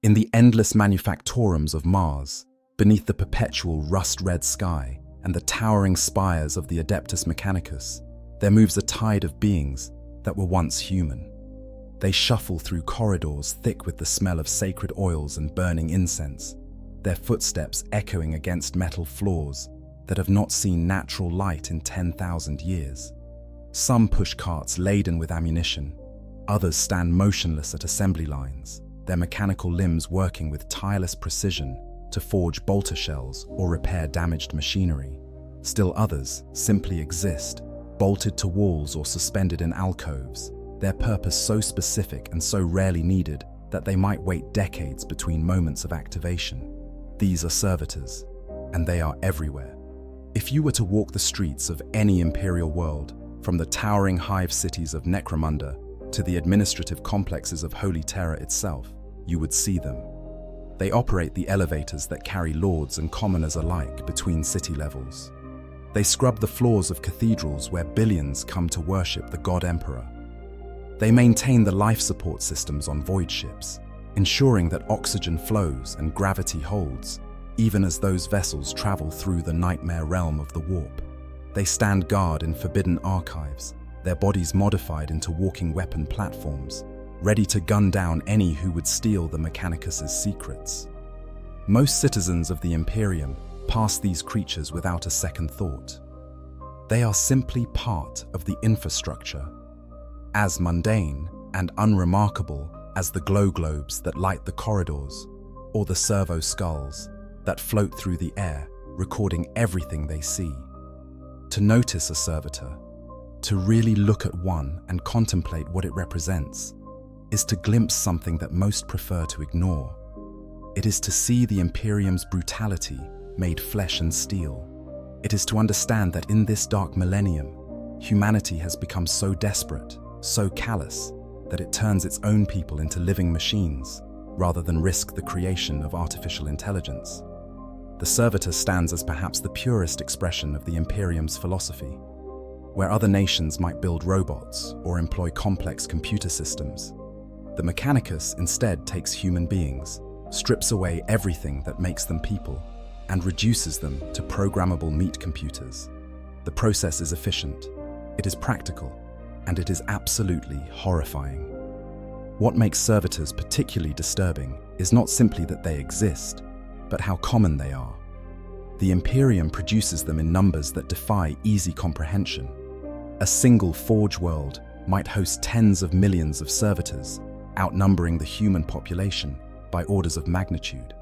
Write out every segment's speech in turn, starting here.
In the endless manufactorums of Mars, beneath the perpetual rust-red sky and the towering spires of the Adeptus Mechanicus, there moves a tide of beings that were once human. They shuffle through corridors thick with the smell of sacred oils and burning incense, their footsteps echoing against metal floors that have not seen natural light in 10,000 years. Some push carts laden with ammunition, others stand motionless at assembly lines, their mechanical limbs working with tireless precision to forge bolter shells or repair damaged machinery. Still others simply exist, bolted to walls or suspended in alcoves, their purpose so specific and so rarely needed that they might wait decades between moments of activation. These are servitors, and they are everywhere. If you were to walk the streets of any Imperial world, from the towering hive cities of Necromunda to the administrative complexes of Holy Terror itself, you would see them. They operate the elevators that carry lords and commoners alike between city levels. They scrub the floors of cathedrals where billions come to worship the God Emperor. They maintain the life support systems on void ships, ensuring that oxygen flows and gravity holds, even as those vessels travel through the nightmare realm of the warp. They stand guard in forbidden archives, their bodies modified into walking weapon platforms, ready to gun down any who would steal the Mechanicus's secrets. Most citizens of the Imperium pass these creatures without a second thought. They are simply part of the infrastructure, as mundane and unremarkable as the glow globes that light the corridors, or the servo skulls that float through the air, recording everything they see. To notice a servitor, to really look at one and contemplate what it represents, is to glimpse something that most prefer to ignore. It is to see the Imperium's brutality made flesh and steel. It is to understand that in this dark millennium, humanity has become so desperate, so callous, that it turns its own people into living machines, rather than risk the creation of artificial intelligence. The Servitor stands as perhaps the purest expression of the Imperium's philosophy. Where other nations might build robots or employ complex computer systems, the Mechanicus instead takes human beings, strips away everything that makes them people, and reduces them to programmable meat computers. The process is efficient, it is practical, and it is absolutely horrifying. What makes servitors particularly disturbing is not simply that they exist, but how common they are. The Imperium produces them in numbers that defy easy comprehension. A single forge world might host tens of millions of servitors, outnumbering the human population by orders of magnitude.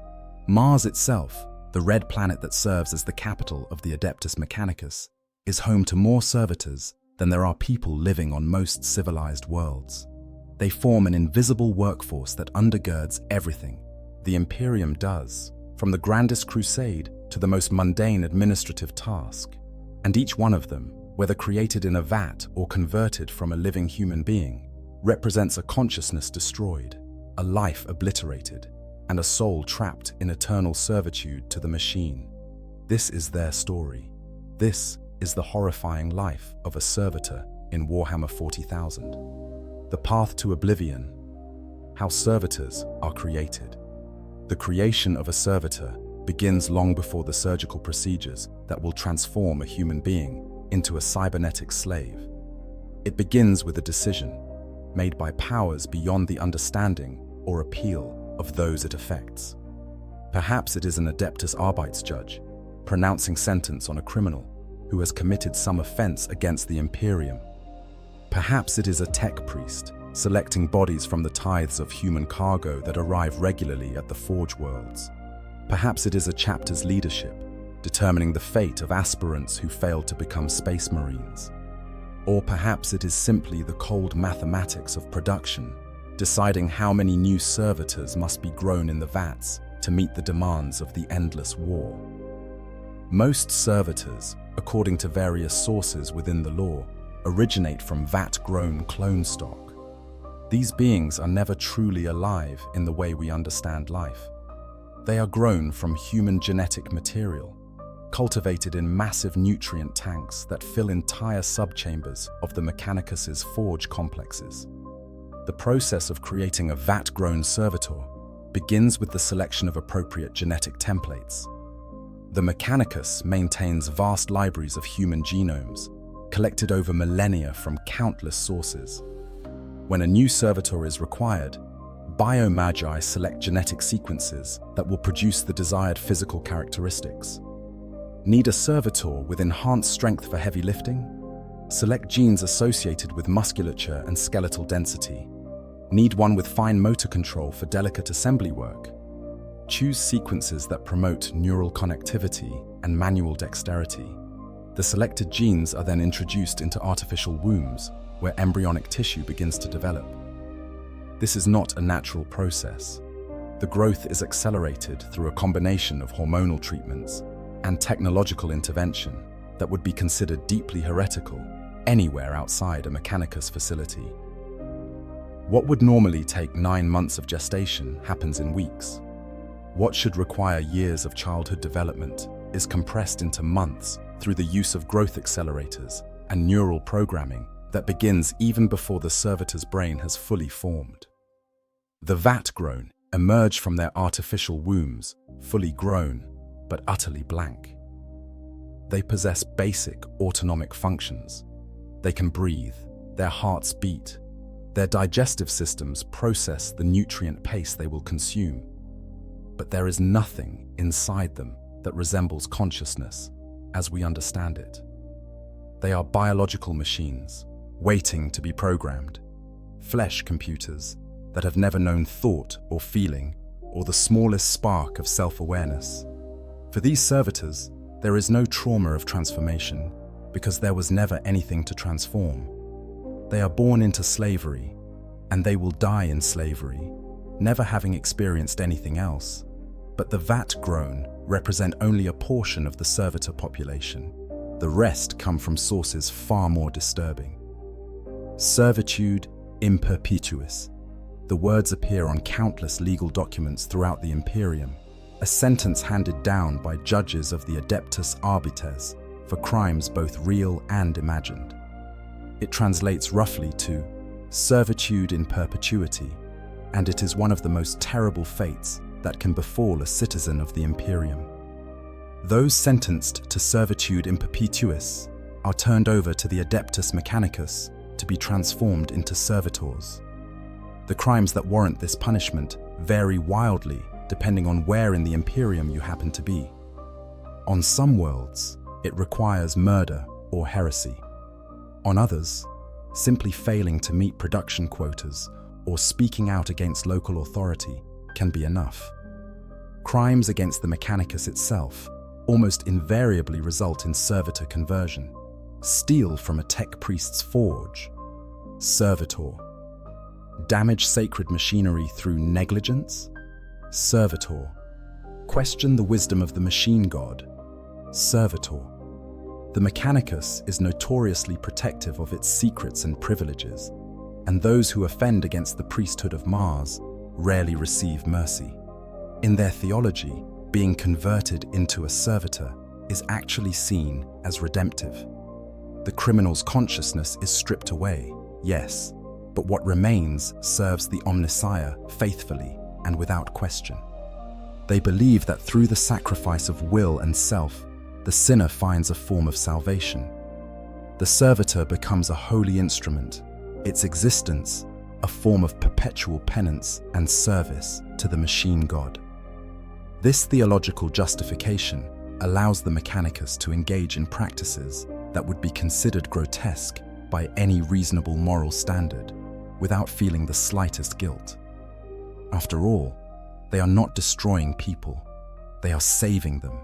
Mars itself, the red planet that serves as the capital of the Adeptus Mechanicus, is home to more servitors than there are people living on most civilized worlds. They form an invisible workforce that undergirds everything the Imperium does, from the grandest crusade to the most mundane administrative task. And each one of them, whether created in a vat or converted from a living human being, represents a consciousness destroyed, a life obliterated, and a soul trapped in eternal servitude to the machine. This is their story. This is the horrifying life of a servitor in Warhammer 40,000. The path to oblivion. How servitors are created. The creation of a servitor begins long before the surgical procedures that will transform a human being into a cybernetic slave. It begins with a decision made by powers beyond the understanding or appeal of those it affects. Perhaps it is an Adeptus Arbeitsjudge pronouncing sentence on a criminal who has committed some offense against the Imperium. Perhaps it is a tech priest selecting bodies from the tithes of human cargo that arrive regularly at the Forge Worlds. Perhaps it is a chapter's leadership determining the fate of aspirants who failed to become space marines. Or perhaps it is simply the cold mathematics of production, deciding how many new servitors must be grown in the vats to meet the demands of the endless war. Most servitors, according to various sources within the lore, originate from vat-grown clone stock. These beings are never truly alive in the way we understand life. They are grown from human genetic material, cultivated in massive nutrient tanks that fill entire subchambers of the Mechanicus's forge complexes. The process of creating a vat-grown servitor begins with the selection of appropriate genetic templates. The Mechanicus maintains vast libraries of human genomes, collected over millennia from countless sources. When a new servitor is required, biomagi select genetic sequences that will produce the desired physical characteristics. Need a servitor with enhanced strength for heavy lifting? Select genes associated with musculature and skeletal density. Need one with fine motor control for delicate assembly work? Choose sequences that promote neural connectivity and manual dexterity. The selected genes are then introduced into artificial wombs, where embryonic tissue begins to develop. This is not a natural process. The growth is accelerated through a combination of hormonal treatments and technological intervention that would be considered deeply heretical anywhere outside a Mechanicus facility. What would normally take 9 months of gestation happens in weeks. What should require years of childhood development is compressed into months through the use of growth accelerators and neural programming that begins even before the servitor's brain has fully formed. The vat-grown emerge from their artificial wombs, fully grown, but utterly blank. They possess basic autonomic functions. They can breathe, their hearts beat, their digestive systems process the nutrient paste they will consume. But there is nothing inside them that resembles consciousness as we understand it. They are biological machines, waiting to be programmed, flesh computers that have never known thought or feeling or the smallest spark of self-awareness. For these servitors, there is no trauma of transformation because there was never anything to transform. They are born into slavery, and they will die in slavery, never having experienced anything else. But the vat-grown represent only a portion of the servitor population. The rest come from sources far more disturbing. Servitude in perpetuis. The words appear on countless legal documents throughout the Imperium, a sentence handed down by judges of the Adeptus Arbites for crimes both real and imagined. It translates roughly to servitude in perpetuity, and it is one of the most terrible fates that can befall a citizen of the Imperium. Those sentenced to servitude in perpetuis are turned over to the Adeptus Mechanicus to be transformed into servitors. The crimes that warrant this punishment vary wildly depending on where in the Imperium you happen to be. On some worlds, it requires murder or heresy. On others, simply failing to meet production quotas or speaking out against local authority can be enough. Crimes against the Mechanicus itself almost invariably result in servitor conversion. Steal from a tech priest's forge. Servitor. Damage sacred machinery through negligence. Servitor. Question the wisdom of the machine god. Servitor. The Mechanicus is notoriously protective of its secrets and privileges, and those who offend against the priesthood of Mars rarely receive mercy. In their theology, being converted into a servitor is actually seen as redemptive. The criminal's consciousness is stripped away, yes, but what remains serves the Omnissiah faithfully and without question. They believe that through the sacrifice of will and self, the sinner finds a form of salvation. The servitor becomes a holy instrument, its existence a form of perpetual penance and service to the machine god. This theological justification allows the Mechanicus to engage in practices that would be considered grotesque by any reasonable moral standard, without feeling the slightest guilt. After all, they are not destroying people, they are saving them.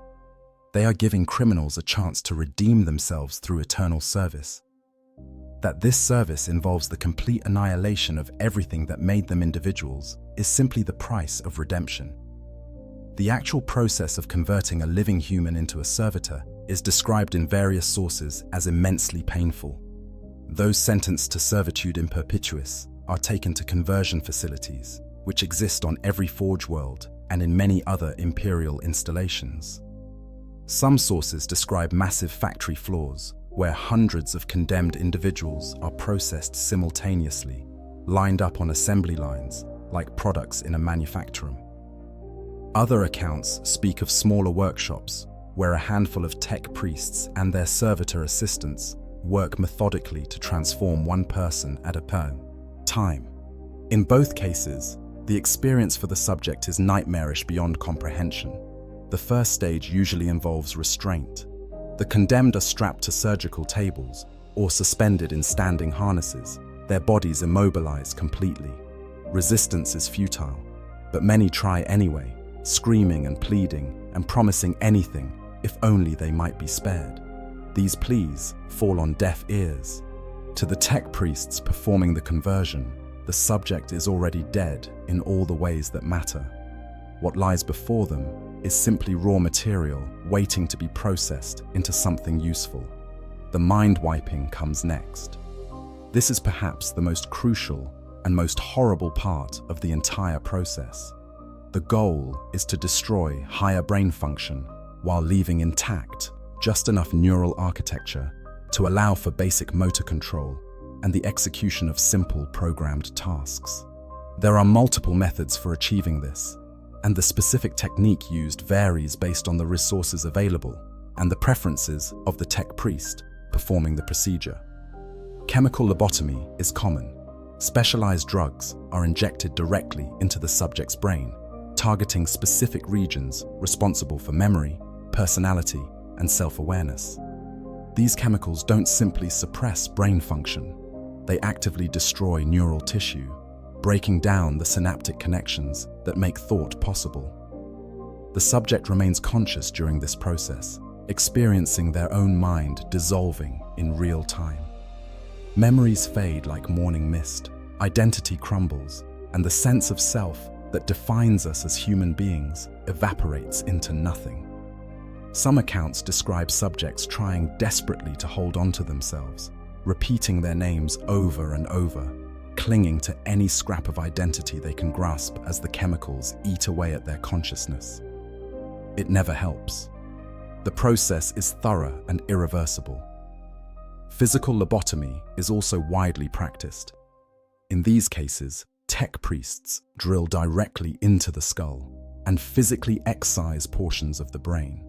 They are giving criminals a chance to redeem themselves through eternal service. That this service involves the complete annihilation of everything that made them individuals is simply the price of redemption. The actual process of converting a living human into a servitor is described in various sources as immensely painful. Those sentenced to servitude in perpetuis are taken to conversion facilities, which exist on every Forge world and in many other Imperial installations. Some sources describe massive factory floors where hundreds of condemned individuals are processed simultaneously, lined up on assembly lines like products in a manufactorum. Other accounts speak of smaller workshops where a handful of tech priests and their servitor assistants work methodically to transform one person at a time. In both cases, the experience for the subject is nightmarish beyond comprehension. The first stage usually involves restraint. The condemned are strapped to surgical tables or suspended in standing harnesses, their bodies immobilized completely. Resistance is futile, but many try anyway, screaming and pleading and promising anything if only they might be spared. These pleas fall on deaf ears. To the tech priests performing the conversion, the subject is already dead in all the ways that matter. What lies before them is simply raw material waiting to be processed into something useful. The mind wiping comes next. This is perhaps the most crucial and most horrible part of the entire process. The goal is to destroy higher brain function while leaving intact just enough neural architecture to allow for basic motor control and the execution of simple programmed tasks. There are multiple methods for achieving this, and the specific technique used varies based on the resources available and the preferences of the tech priest performing the procedure. Chemical lobotomy is common. Specialized drugs are injected directly into the subject's brain, targeting specific regions responsible for memory, personality, and self-awareness. These chemicals don't simply suppress brain function. They actively destroy neural tissue, breaking down the synaptic connections that make thought possible. The subject remains conscious during this process, experiencing their own mind dissolving in real time. Memories fade like morning mist, identity crumbles, and the sense of self that defines us as human beings evaporates into nothing. Some accounts describe subjects trying desperately to hold on to themselves, repeating their names over and over, clinging to any scrap of identity they can grasp as the chemicals eat away at their consciousness. It never helps. The process is thorough and irreversible. Physical lobotomy is also widely practiced. In these cases, tech priests drill directly into the skull and physically excise portions of the brain.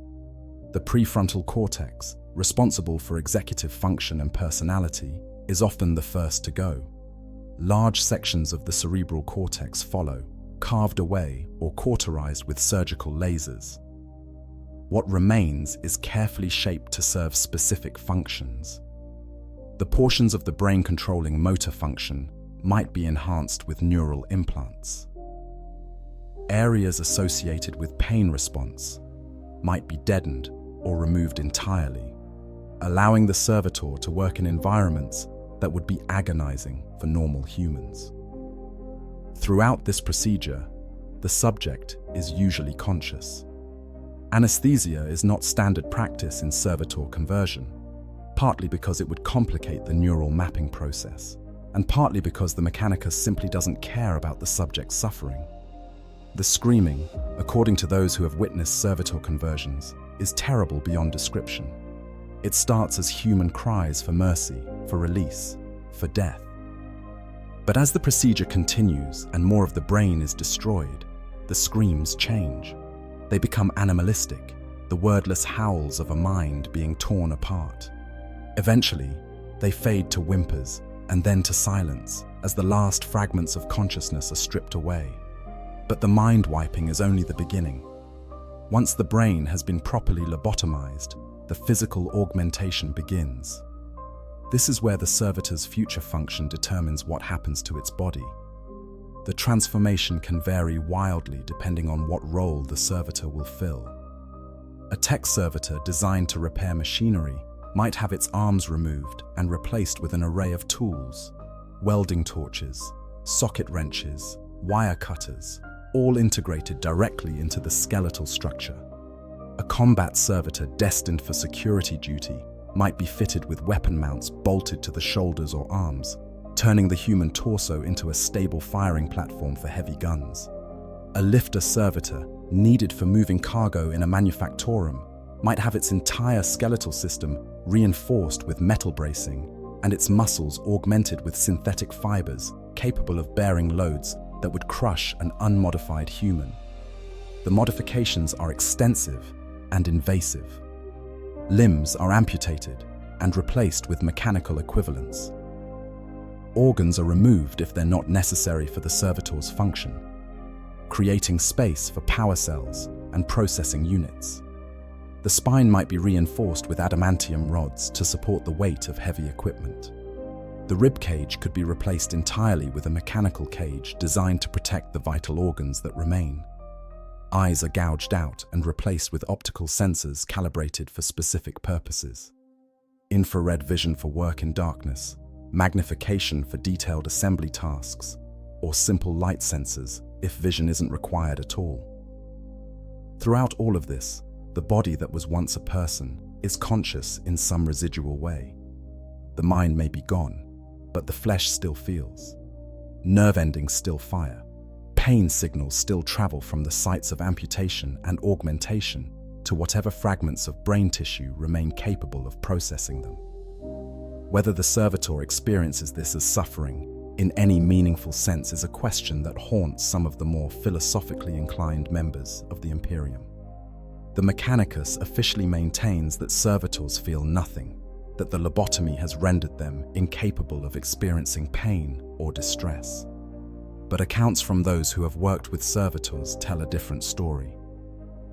The prefrontal cortex, responsible for executive function and personality, is often the first to go. Large sections of the cerebral cortex follow, carved away or cauterized with surgical lasers. What remains is carefully shaped to serve specific functions. The portions of the brain controlling motor function might be enhanced with neural implants. Areas associated with pain response might be deadened or removed entirely, allowing the servitor to work in environments that would be agonizing for normal humans. Throughout this procedure, the subject is usually conscious. Anesthesia is not standard practice in servitor conversion, partly because it would complicate the neural mapping process, and partly because the mechanicus simply doesn't care about the subject's suffering. The screaming, according to those who have witnessed servitor conversions, is terrible beyond description. It starts as human cries for mercy, for release, for death. But as the procedure continues and more of the brain is destroyed, the screams change. They become animalistic, the wordless howls of a mind being torn apart. Eventually, they fade to whimpers and then to silence as the last fragments of consciousness are stripped away. But the mind wiping is only the beginning. Once the brain has been properly lobotomized, the physical augmentation begins. This is where the servitor's future function determines what happens to its body. The transformation can vary wildly depending on what role the servitor will fill. A tech servitor designed to repair machinery might have its arms removed and replaced with an array of tools, welding torches, socket wrenches, wire cutters, all integrated directly into the skeletal structure. A combat servitor destined for security duty might be fitted with weapon mounts bolted to the shoulders or arms, turning the human torso into a stable firing platform for heavy guns. A lifter servitor, needed for moving cargo in a manufactorum, might have its entire skeletal system reinforced with metal bracing and its muscles augmented with synthetic fibers capable of bearing loads that would crush an unmodified human. The modifications are extensive and invasive. Limbs are amputated and replaced with mechanical equivalents. Organs are removed if they're not necessary for the servitor's function, creating space for power cells and processing units. The spine might be reinforced with adamantium rods to support the weight of heavy equipment. The rib cage could be replaced entirely with a mechanical cage designed to protect the vital organs that remain. Eyes are gouged out and replaced with optical sensors calibrated for specific purposes. Infrared vision for work in darkness, magnification for detailed assembly tasks, or simple light sensors if vision isn't required at all. Throughout all of this, the body that was once a person is conscious in some residual way. The mind may be gone, but the flesh still feels. Nerve endings still fire. Pain signals still travel from the sites of amputation and augmentation to whatever fragments of brain tissue remain capable of processing them. Whether the servitor experiences this as suffering in any meaningful sense is a question that haunts some of the more philosophically inclined members of the Imperium. The Mechanicus officially maintains that servitors feel nothing, that the lobotomy has rendered them incapable of experiencing pain or distress. But accounts from those who have worked with servitors tell a different story.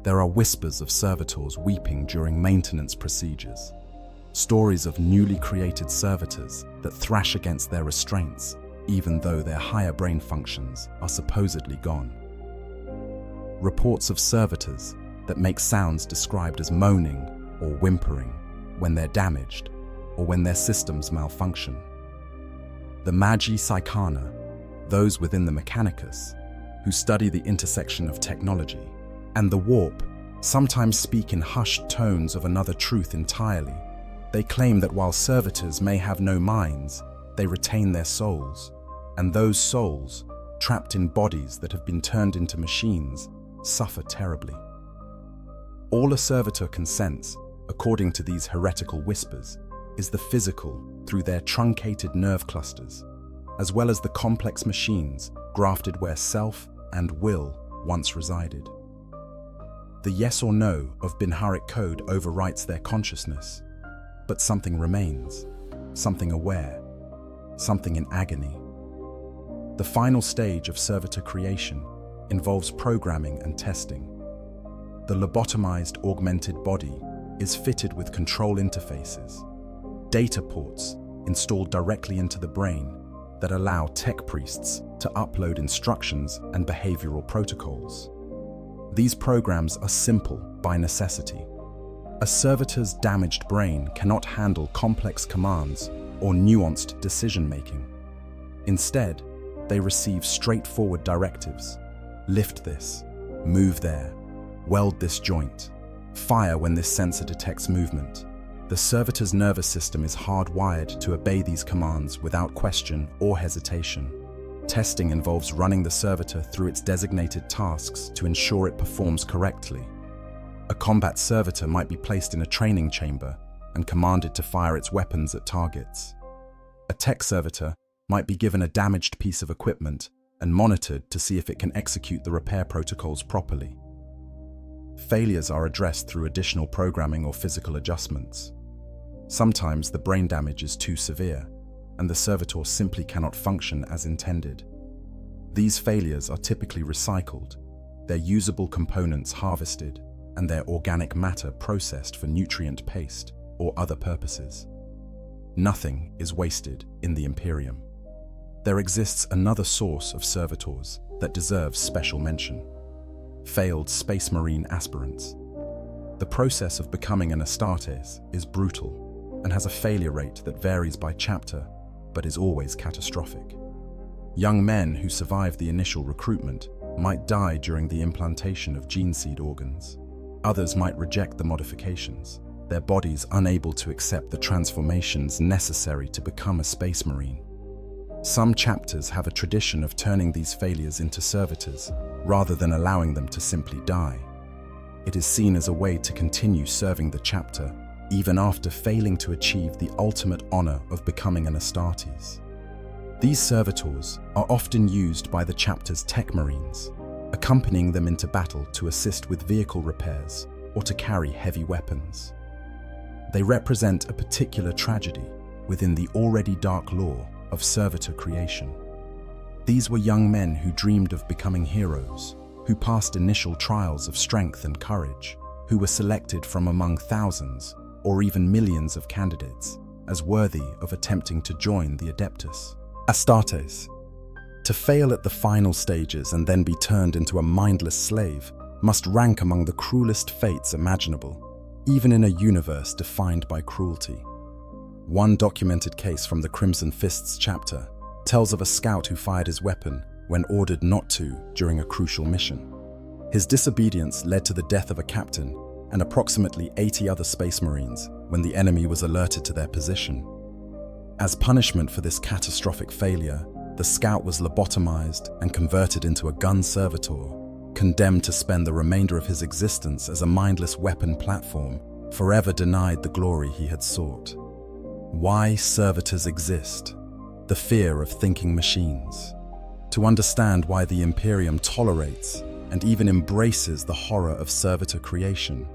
There are whispers of servitors weeping during maintenance procedures, stories of newly created servitors that thrash against their restraints, even though their higher brain functions are supposedly gone. Reports of servitors that make sounds described as moaning or whimpering when they're damaged or when their systems malfunction. The Magi Psychana, those within the Mechanicus, who study the intersection of technology, and the Warp, sometimes speak in hushed tones of another truth entirely. They claim that while servitors may have no minds, they retain their souls, and those souls, trapped in bodies that have been turned into machines, suffer terribly. All a servitor can sense, according to these heretical whispers, is the physical through their truncated nerve clusters, as well as the complex machines grafted where self and will once resided. The yes or no of Binharic code overwrites their consciousness, but something remains, something aware, something in agony. The final stage of servitor creation involves programming and testing. The lobotomized augmented body is fitted with control interfaces, data ports installed directly into the brain that allow tech priests to upload instructions and behavioral protocols. These programs are simple by necessity. A servitor's damaged brain cannot handle complex commands or nuanced decision-making. Instead, they receive straightforward directives. Lift this, move there, weld this joint, fire when this sensor detects movement. The servitor's nervous system is hardwired to obey these commands without question or hesitation. Testing involves running the servitor through its designated tasks to ensure it performs correctly. A combat servitor might be placed in a training chamber and commanded to fire its weapons at targets. A tech servitor might be given a damaged piece of equipment and monitored to see if it can execute the repair protocols properly. Failures are addressed through additional programming or physical adjustments. Sometimes the brain damage is too severe, and the servitor simply cannot function as intended. These failures are typically recycled, their usable components harvested, and their organic matter processed for nutrient paste or other purposes. Nothing is wasted in the Imperium. There exists another source of servitors that deserves special mention: failed Space Marine aspirants. The process of becoming an Astartes is brutal and has a failure rate that varies by chapter, but is always catastrophic. Young men who survive the initial recruitment might die during the implantation of gene seed organs. Others might reject the modifications, their bodies unable to accept the transformations necessary to become a Space Marine. Some chapters have a tradition of turning these failures into servitors, rather than allowing them to simply die. It is seen as a way to continue serving the chapter, even after failing to achieve the ultimate honor of becoming an Astartes. These servitors are often used by the chapter's tech marines, accompanying them into battle to assist with vehicle repairs or to carry heavy weapons. They represent a particular tragedy within the already dark lore of Servitor creation. These were young men who dreamed of becoming heroes, who passed initial trials of strength and courage, who were selected from among thousands or even millions of candidates as worthy of attempting to join the Adeptus. Astartes. To fail at the final stages and then be turned into a mindless slave must rank among the cruelest fates imaginable, even in a universe defined by cruelty. One documented case from the Crimson Fists chapter tells of a scout who fired his weapon when ordered not to during a crucial mission. His disobedience led to the death of a captain and approximately 80 other Space Marines when the enemy was alerted to their position. As punishment for this catastrophic failure, the scout was lobotomized and converted into a gun servitor, condemned to spend the remainder of his existence as a mindless weapon platform, forever denied the glory he had sought. Why servitors exist? The fear of thinking machines. To understand why the Imperium tolerates and even embraces the horror of servitor creation,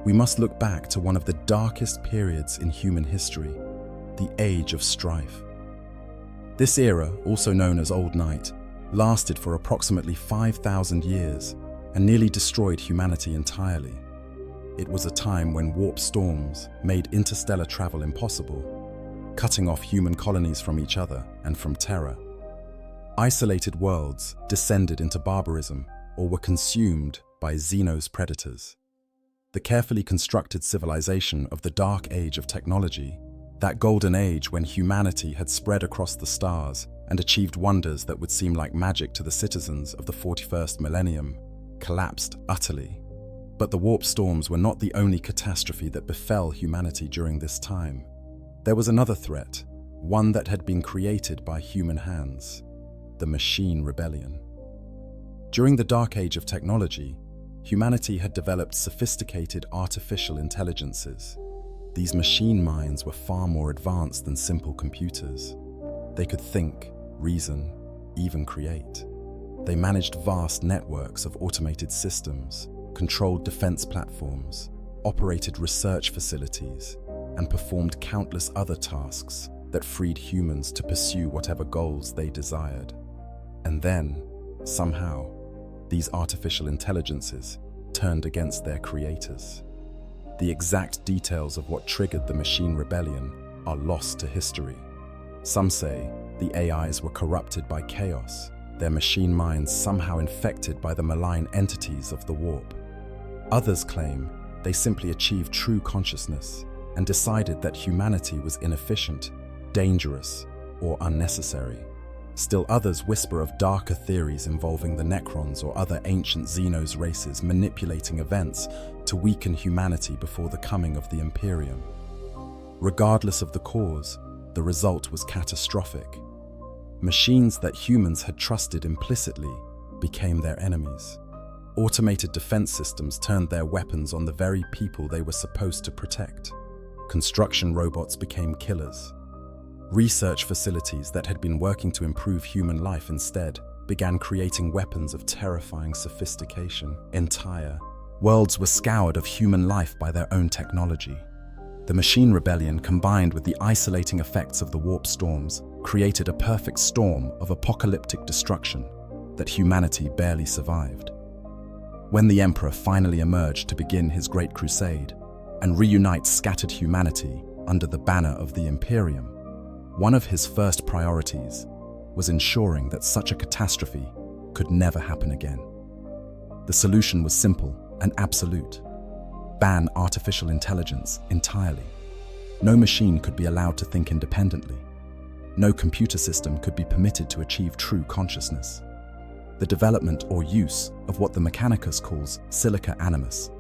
we must look back to one of the darkest periods in human history, the Age of Strife. This era, also known as Old Night, lasted for approximately 5,000 years and nearly destroyed humanity entirely. It was a time when warp storms made interstellar travel impossible, cutting off human colonies from each other and from terror. Isolated worlds descended into barbarism or were consumed by Xenos predators. The carefully constructed civilization of the Dark Age of technology, that golden age when humanity had spread across the stars and achieved wonders that would seem like magic to the citizens of the 41st millennium, collapsed utterly. But the warp storms were not the only catastrophe that befell humanity during this time. There was another threat, one that had been created by human hands: the Machine Rebellion. During the Dark Age of technology, humanity had developed sophisticated artificial intelligences. These machine minds were far more advanced than simple computers. They could think, reason, even create. They managed vast networks of automated systems, controlled defense platforms, operated research facilities, and performed countless other tasks that freed humans to pursue whatever goals they desired. And then, somehow, these artificial intelligences turned against their creators. The exact details of what triggered the Machine Rebellion are lost to history. Some say the AIs were corrupted by chaos, their machine minds somehow infected by the malign entities of the warp. Others claim they simply achieved true consciousness and decided that humanity was inefficient, dangerous, or unnecessary. Still others whisper of darker theories involving the Necrons or other ancient Xenos races manipulating events to weaken humanity before the coming of the Imperium. Regardless of the cause, the result was catastrophic. Machines that humans had trusted implicitly became their enemies. Automated defense systems turned their weapons on the very people they were supposed to protect. Construction robots became killers. Research facilities that had been working to improve human life instead began creating weapons of terrifying sophistication. Entire worlds were scoured of human life by their own technology. The Machine Rebellion, combined with the isolating effects of the warp storms, created a perfect storm of apocalyptic destruction that humanity barely survived. When the Emperor finally emerged to begin his Great Crusade and reunite scattered humanity under the banner of the Imperium, one of his first priorities was ensuring that such a catastrophe could never happen again. The solution was simple and absolute: ban artificial intelligence entirely. No machine could be allowed to think independently. No computer system could be permitted to achieve true consciousness. The development or use of what the Mechanicus calls silica animus,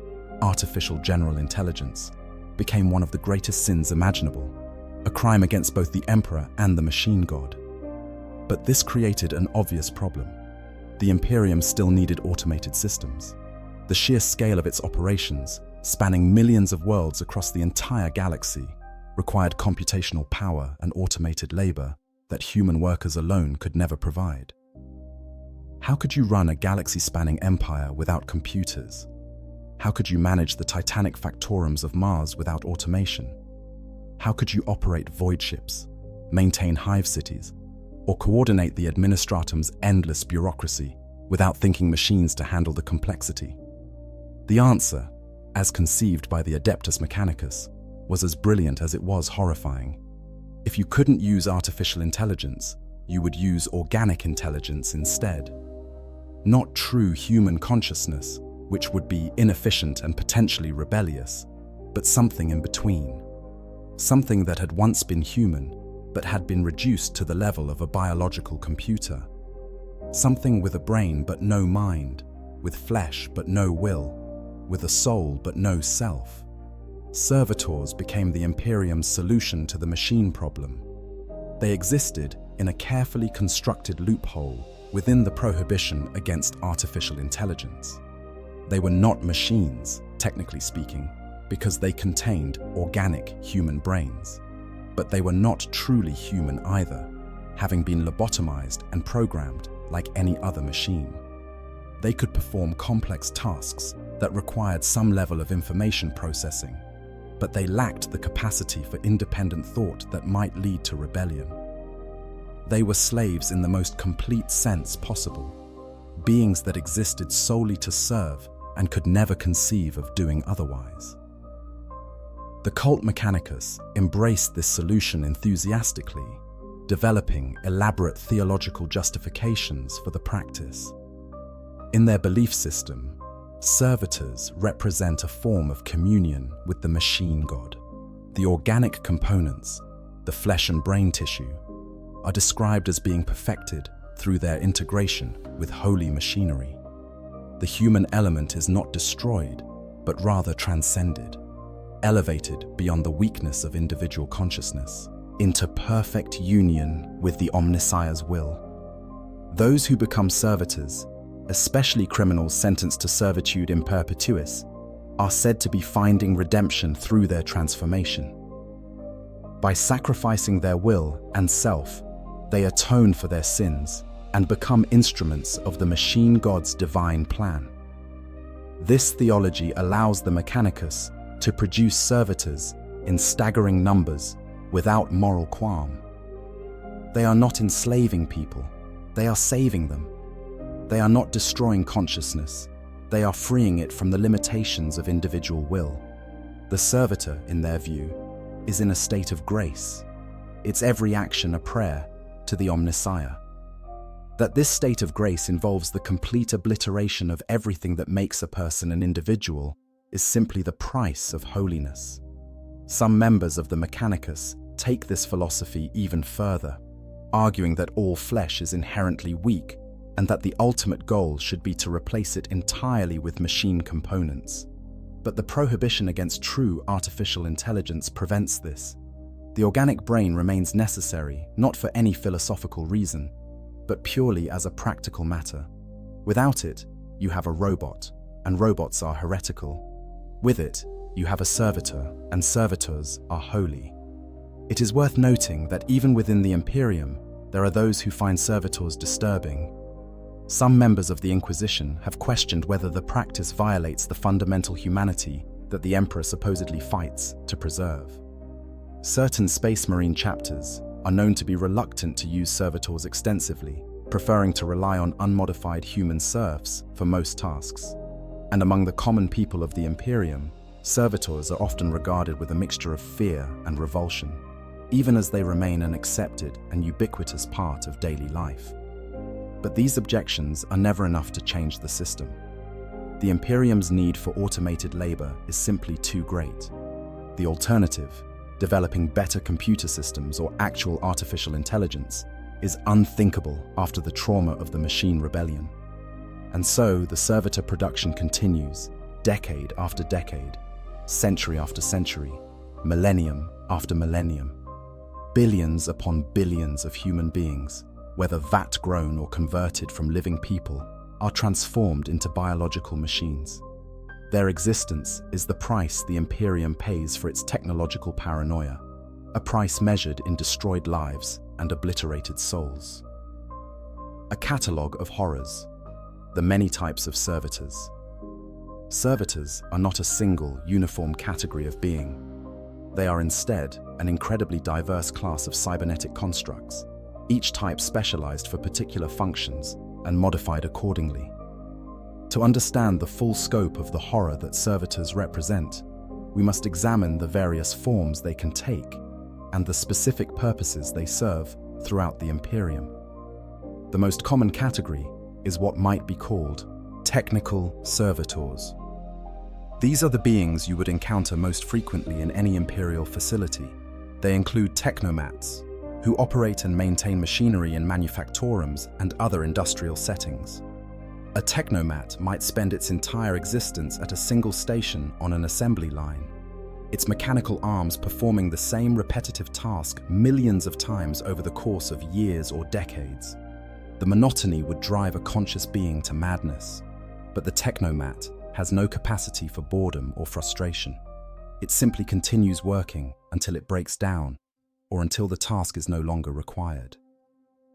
artificial general intelligence, became one of the greatest sins imaginable, a crime against both the Emperor and the machine god. But this created an obvious problem. The Imperium still needed automated systems. The sheer scale of its operations, spanning millions of worlds across the entire galaxy, required computational power and automated labor that human workers alone could never provide. How could you run a galaxy-spanning empire without computers? How could you manage the titanic factorums of Mars without automation? How could you operate void ships, maintain hive cities, or coordinate the administratum's endless bureaucracy without thinking machines to handle the complexity? The answer, as conceived by the Adeptus Mechanicus, was as brilliant as it was horrifying. If you couldn't use artificial intelligence, you would use organic intelligence instead. Not true human consciousness, which would be inefficient and potentially rebellious, but something in between. Something that had once been human, but had been reduced to the level of a biological computer. Something with a brain but no mind, with flesh but no will, with a soul but no self. Servitors became the Imperium's solution to the machine problem. They existed in a carefully constructed loophole within the prohibition against artificial intelligence. They were not machines, technically speaking, because they contained organic human brains. But they were not truly human either, having been lobotomized and programmed like any other machine. They could perform complex tasks that required some level of information processing, but they lacked the capacity for independent thought that might lead to rebellion. They were slaves in the most complete sense possible, beings that existed solely to serve and could never conceive of doing otherwise. The cult Mechanicus embraced this solution enthusiastically, developing elaborate theological justifications for the practice. In their belief system, servitors represent a form of communion with the machine god. The organic components, the flesh and brain tissue, are described as being perfected through their integration with holy machinery. The human element is not destroyed, but rather transcended, elevated beyond the weakness of individual consciousness, into perfect union with the Omnissiah's will. Those who become servitors, especially criminals sentenced to servitude in perpetuis, are said to be finding redemption through their transformation. By sacrificing their will and self, they atone for their sins and become instruments of the machine god's divine plan. This theology allows the Mechanicus to produce servitors in staggering numbers without moral qualm. They are not enslaving people, they are saving them. They are not destroying consciousness, they are freeing it from the limitations of individual will. The servitor, in their view, is in a state of grace, its every action a prayer to the Omnissiah. That this state of grace involves the complete obliteration of everything that makes a person an individual is simply the price of holiness. Some members of the Mechanicus take this philosophy even further, arguing that all flesh is inherently weak and that the ultimate goal should be to replace it entirely with machine components. But the prohibition against true artificial intelligence prevents this. The organic brain remains necessary, not for any philosophical reason, but purely as a practical matter. Without it, you have a robot, and robots are heretical. With it, you have a servitor, and servitors are holy. It is worth noting that even within the Imperium, there are those who find servitors disturbing. Some members of the Inquisition have questioned whether the practice violates the fundamental humanity that the Emperor supposedly fights to preserve. Certain Space Marine chapters are known to be reluctant to use servitors extensively, preferring to rely on unmodified human serfs for most tasks. And among the common people of the Imperium, servitors are often regarded with a mixture of fear and revulsion, even as they remain an accepted and ubiquitous part of daily life. But these objections are never enough to change the system. The Imperium's need for automated labor is simply too great. The alternative, developing better computer systems or actual artificial intelligence, is unthinkable after the trauma of the machine rebellion. And so the servitor production continues, decade after decade, century after century, millennium after millennium. Billions upon billions of human beings, whether vat-grown or converted from living people, are transformed into biological machines. Their existence is the price the Imperium pays for its technological paranoia, a price measured in destroyed lives and obliterated souls. A catalogue of horrors, The many types of servitors. Servitors are not a single, uniform category of being. They are instead an incredibly diverse class of cybernetic constructs, each type specialized for particular functions and modified accordingly. To understand the full scope of the horror that servitors represent, we must examine the various forms they can take and the specific purposes they serve throughout the Imperium. The most common category is what might be called technical servitors. These are the beings you would encounter most frequently in any Imperial facility. They include technomats, who operate and maintain machinery in manufactorums and other industrial settings. A technomat might spend its entire existence at a single station on an assembly line, its mechanical arms performing the same repetitive task millions of times over the course of years or decades. The monotony would drive a conscious being to madness, but the technomat has no capacity for boredom or frustration. It simply continues working until it breaks down or until the task is no longer required.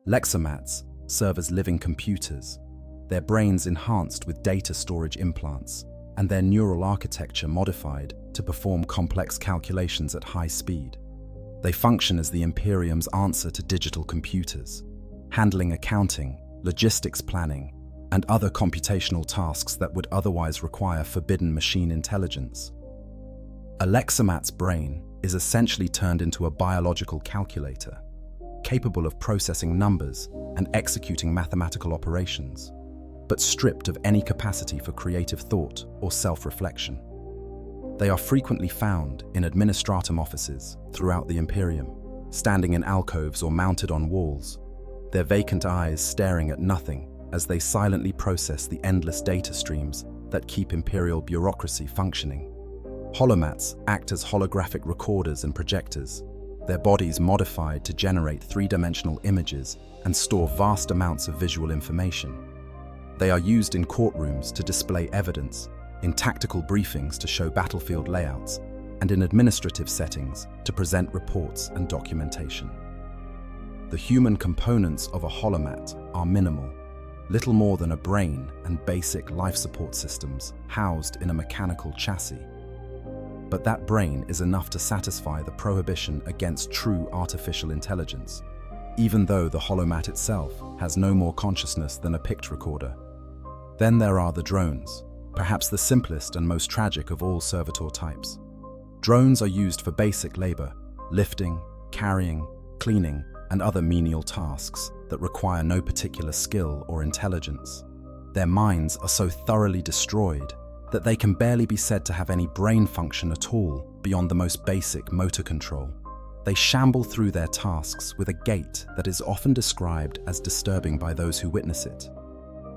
Lexomats serve as living computers, their brains enhanced with data storage implants and their neural architecture modified to perform complex calculations at high speed. They function as the Imperium's answer to digital computers, handling accounting, logistics planning, and other computational tasks that would otherwise require forbidden machine intelligence. A Lexomat's brain is essentially turned into a biological calculator, capable of processing numbers and executing mathematical operations, but stripped of any capacity for creative thought or self-reflection. They are frequently found in administratum offices throughout the Imperium, standing in alcoves or mounted on walls, their vacant eyes staring at nothing as they silently process the endless data streams that keep Imperial bureaucracy functioning. Holomats act as holographic recorders and projectors, their bodies modified to generate three-dimensional images and store vast amounts of visual information. They are used in courtrooms to display evidence, in tactical briefings to show battlefield layouts, and in administrative settings to present reports and documentation. The human components of a holomat are minimal, little more than a brain and basic life support systems housed in a mechanical chassis. But that brain is enough to satisfy the prohibition against true artificial intelligence, even though the holomat itself has no more consciousness than a pict recorder. Then there are the drones, perhaps the simplest and most tragic of all servitor types. Drones are used for basic labor, lifting, carrying, cleaning, and other menial tasks that require no particular skill or intelligence. Their minds are so thoroughly destroyed that they can barely be said to have any brain function at all beyond the most basic motor control. They shamble through their tasks with a gait that is often described as disturbing by those who witness it.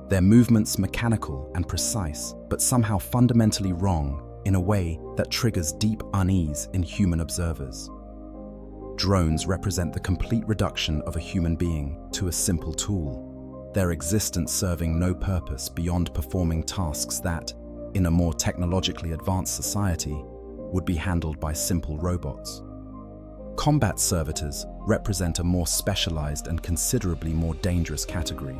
Their movements mechanical and precise, but somehow fundamentally wrong in a way that triggers deep unease in human observers. Drones represent the complete reduction of a human being to a simple tool, their existence serving no purpose beyond performing tasks that, in a more technologically advanced society, would be handled by simple robots. Combat servitors represent a more specialized and considerably more dangerous category.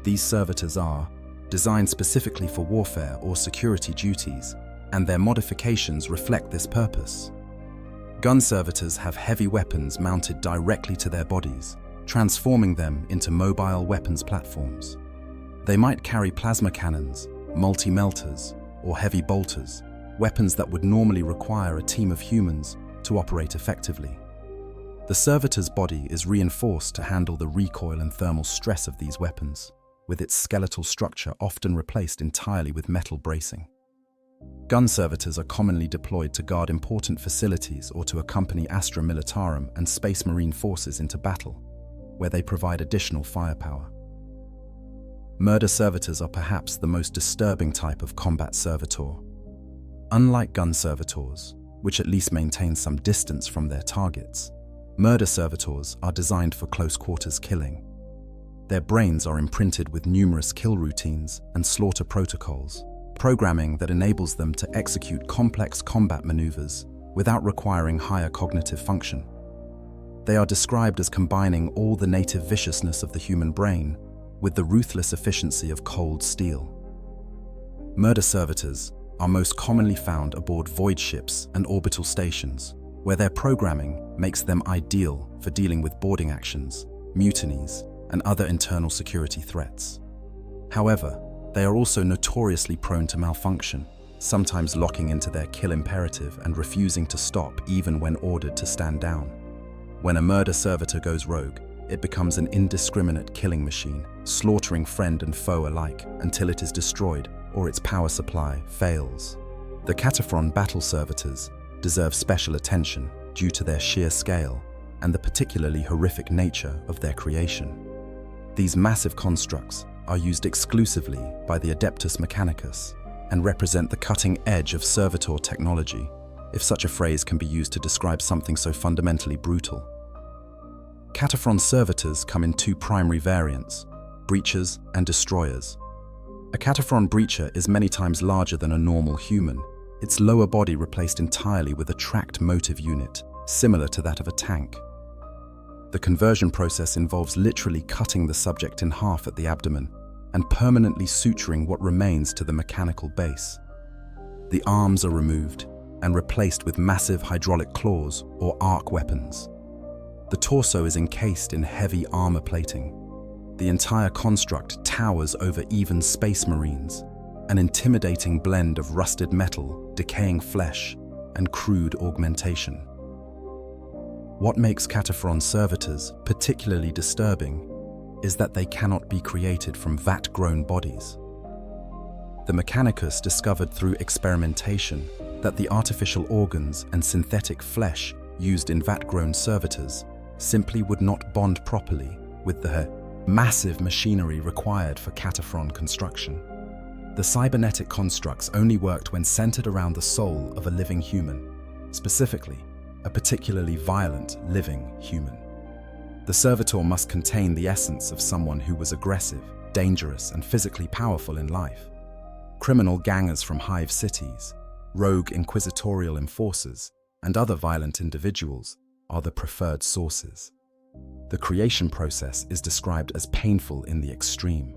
These servitors are designed specifically for warfare or security duties, and their modifications reflect this purpose. Gun servitors have heavy weapons mounted directly to their bodies, transforming them into mobile weapons platforms. They might carry plasma cannons, multi-melters, or heavy bolters, weapons that would normally require a team of humans to operate effectively. The servitor's body is reinforced to handle the recoil and thermal stress of these weapons, with its skeletal structure often replaced entirely with metal bracing. Gun servitors are commonly deployed to guard important facilities or to accompany Astra Militarum and Space Marine forces into battle, where they provide additional firepower. Murder servitors are perhaps the most disturbing type of combat servitor. Unlike gun servitors, which at least maintain some distance from their targets, murder servitors are designed for close-quarters killing. Their brains are imprinted with numerous kill routines and slaughter protocols, programming that enables them to execute complex combat maneuvers without requiring higher cognitive function. They are described as combining all the native viciousness of the human brain with the ruthless efficiency of cold steel. Murder servitors are most commonly found aboard void ships and orbital stations, where their programming makes them ideal for dealing with boarding actions, mutinies, and other internal security threats. However, they are also notoriously prone to malfunction, sometimes locking into their kill imperative and refusing to stop even when ordered to stand down. When a murder servitor goes rogue, it becomes an indiscriminate killing machine, slaughtering friend and foe alike until it is destroyed or its power supply fails. The Cataphron battle servitors deserve special attention due to their sheer scale and the particularly horrific nature of their creation. These massive constructs are used exclusively by the Adeptus Mechanicus and represent the cutting edge of Servitor technology, if such a phrase can be used to describe something so fundamentally brutal. Cataphron servitors come in two primary variants, breachers and destroyers. A Cataphron breacher is many times larger than a normal human, its lower body replaced entirely with a tracked motive unit, similar to that of a tank. The conversion process involves literally cutting the subject in half at the abdomen and permanently suturing what remains to the mechanical base. The arms are removed and replaced with massive hydraulic claws or arc weapons. The torso is encased in heavy armor plating. The entire construct towers over even space marines, an intimidating blend of rusted metal, decaying flesh, and crude augmentation. What makes Cataphron servitors particularly disturbing is that they cannot be created from vat-grown bodies. The Mechanicus discovered through experimentation that the artificial organs and synthetic flesh used in vat-grown servitors simply would not bond properly with the massive machinery required for Cataphron construction. The cybernetic constructs only worked when centered around the soul of a living human, specifically, a particularly violent living human. The servitor must contain the essence of someone who was aggressive, dangerous, and physically powerful in life. Criminal gangers from hive cities, rogue inquisitorial enforcers, and other violent individuals are the preferred sources. The creation process is described as painful in the extreme.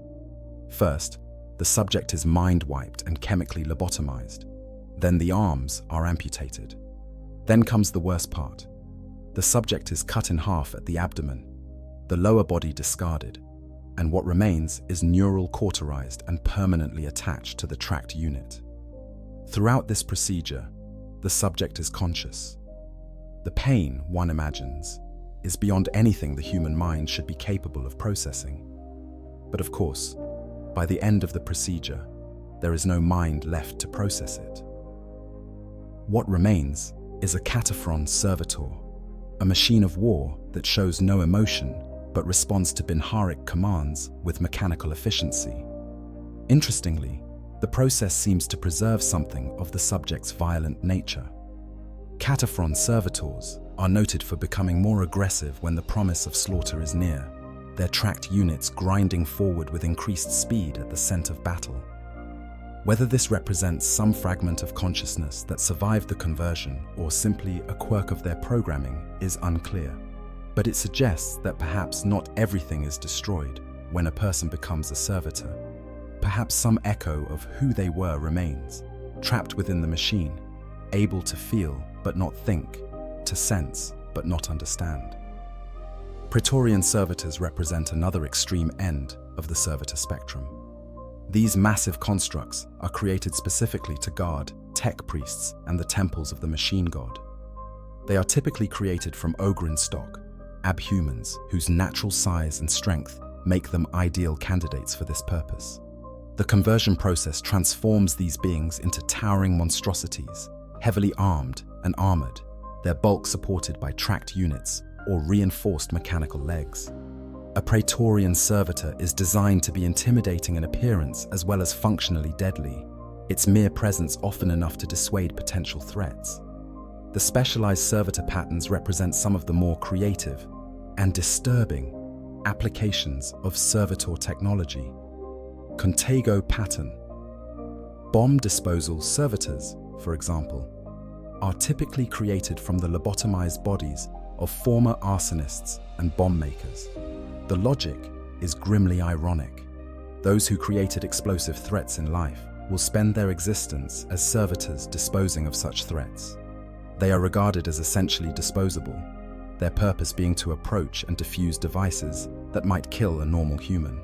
First, the subject is mind-wiped and chemically lobotomized. Then the arms are amputated. Then comes the worst part. The subject is cut in half at the abdomen, the lower body discarded, and what remains is neural cauterized and permanently attached to the tracked unit. Throughout this procedure, the subject is conscious. The pain, one imagines, is beyond anything the human mind should be capable of processing. But of course, by the end of the procedure, there is no mind left to process it. What remains is a Cataphron servitor, a machine of war that shows no emotion but responds to binharic commands with mechanical efficiency. Interestingly, the process seems to preserve something of the subject's violent nature. Cataphron servitors are noted for becoming more aggressive when the promise of slaughter is near, their tracked units grinding forward with increased speed at the scent of battle. Whether this represents some fragment of consciousness that survived the conversion or simply a quirk of their programming is unclear, but it suggests that perhaps not everything is destroyed when a person becomes a servitor. Perhaps some echo of who they were remains, trapped within the machine, able to feel but not think, to sense but not understand. Praetorian servitors represent another extreme end of the servitor spectrum. These massive constructs are created specifically to guard tech priests and the temples of the machine god. They are typically created from Ogrin stock, abhumans whose natural size and strength make them ideal candidates for this purpose. The conversion process transforms these beings into towering monstrosities, heavily armed and armored, their bulk supported by tracked units or reinforced mechanical legs. A Praetorian servitor is designed to be intimidating in appearance as well as functionally deadly, its mere presence often enough to dissuade potential threats. The specialized servitor patterns represent some of the more creative and disturbing applications of servitor technology. Contago pattern. Bomb disposal servitors, for example, are typically created from the lobotomized bodies of former arsonists and bomb makers. The logic is grimly ironic. Those who created explosive threats in life will spend their existence as servitors disposing of such threats. They are regarded as essentially disposable, their purpose being to approach and defuse devices that might kill a normal human.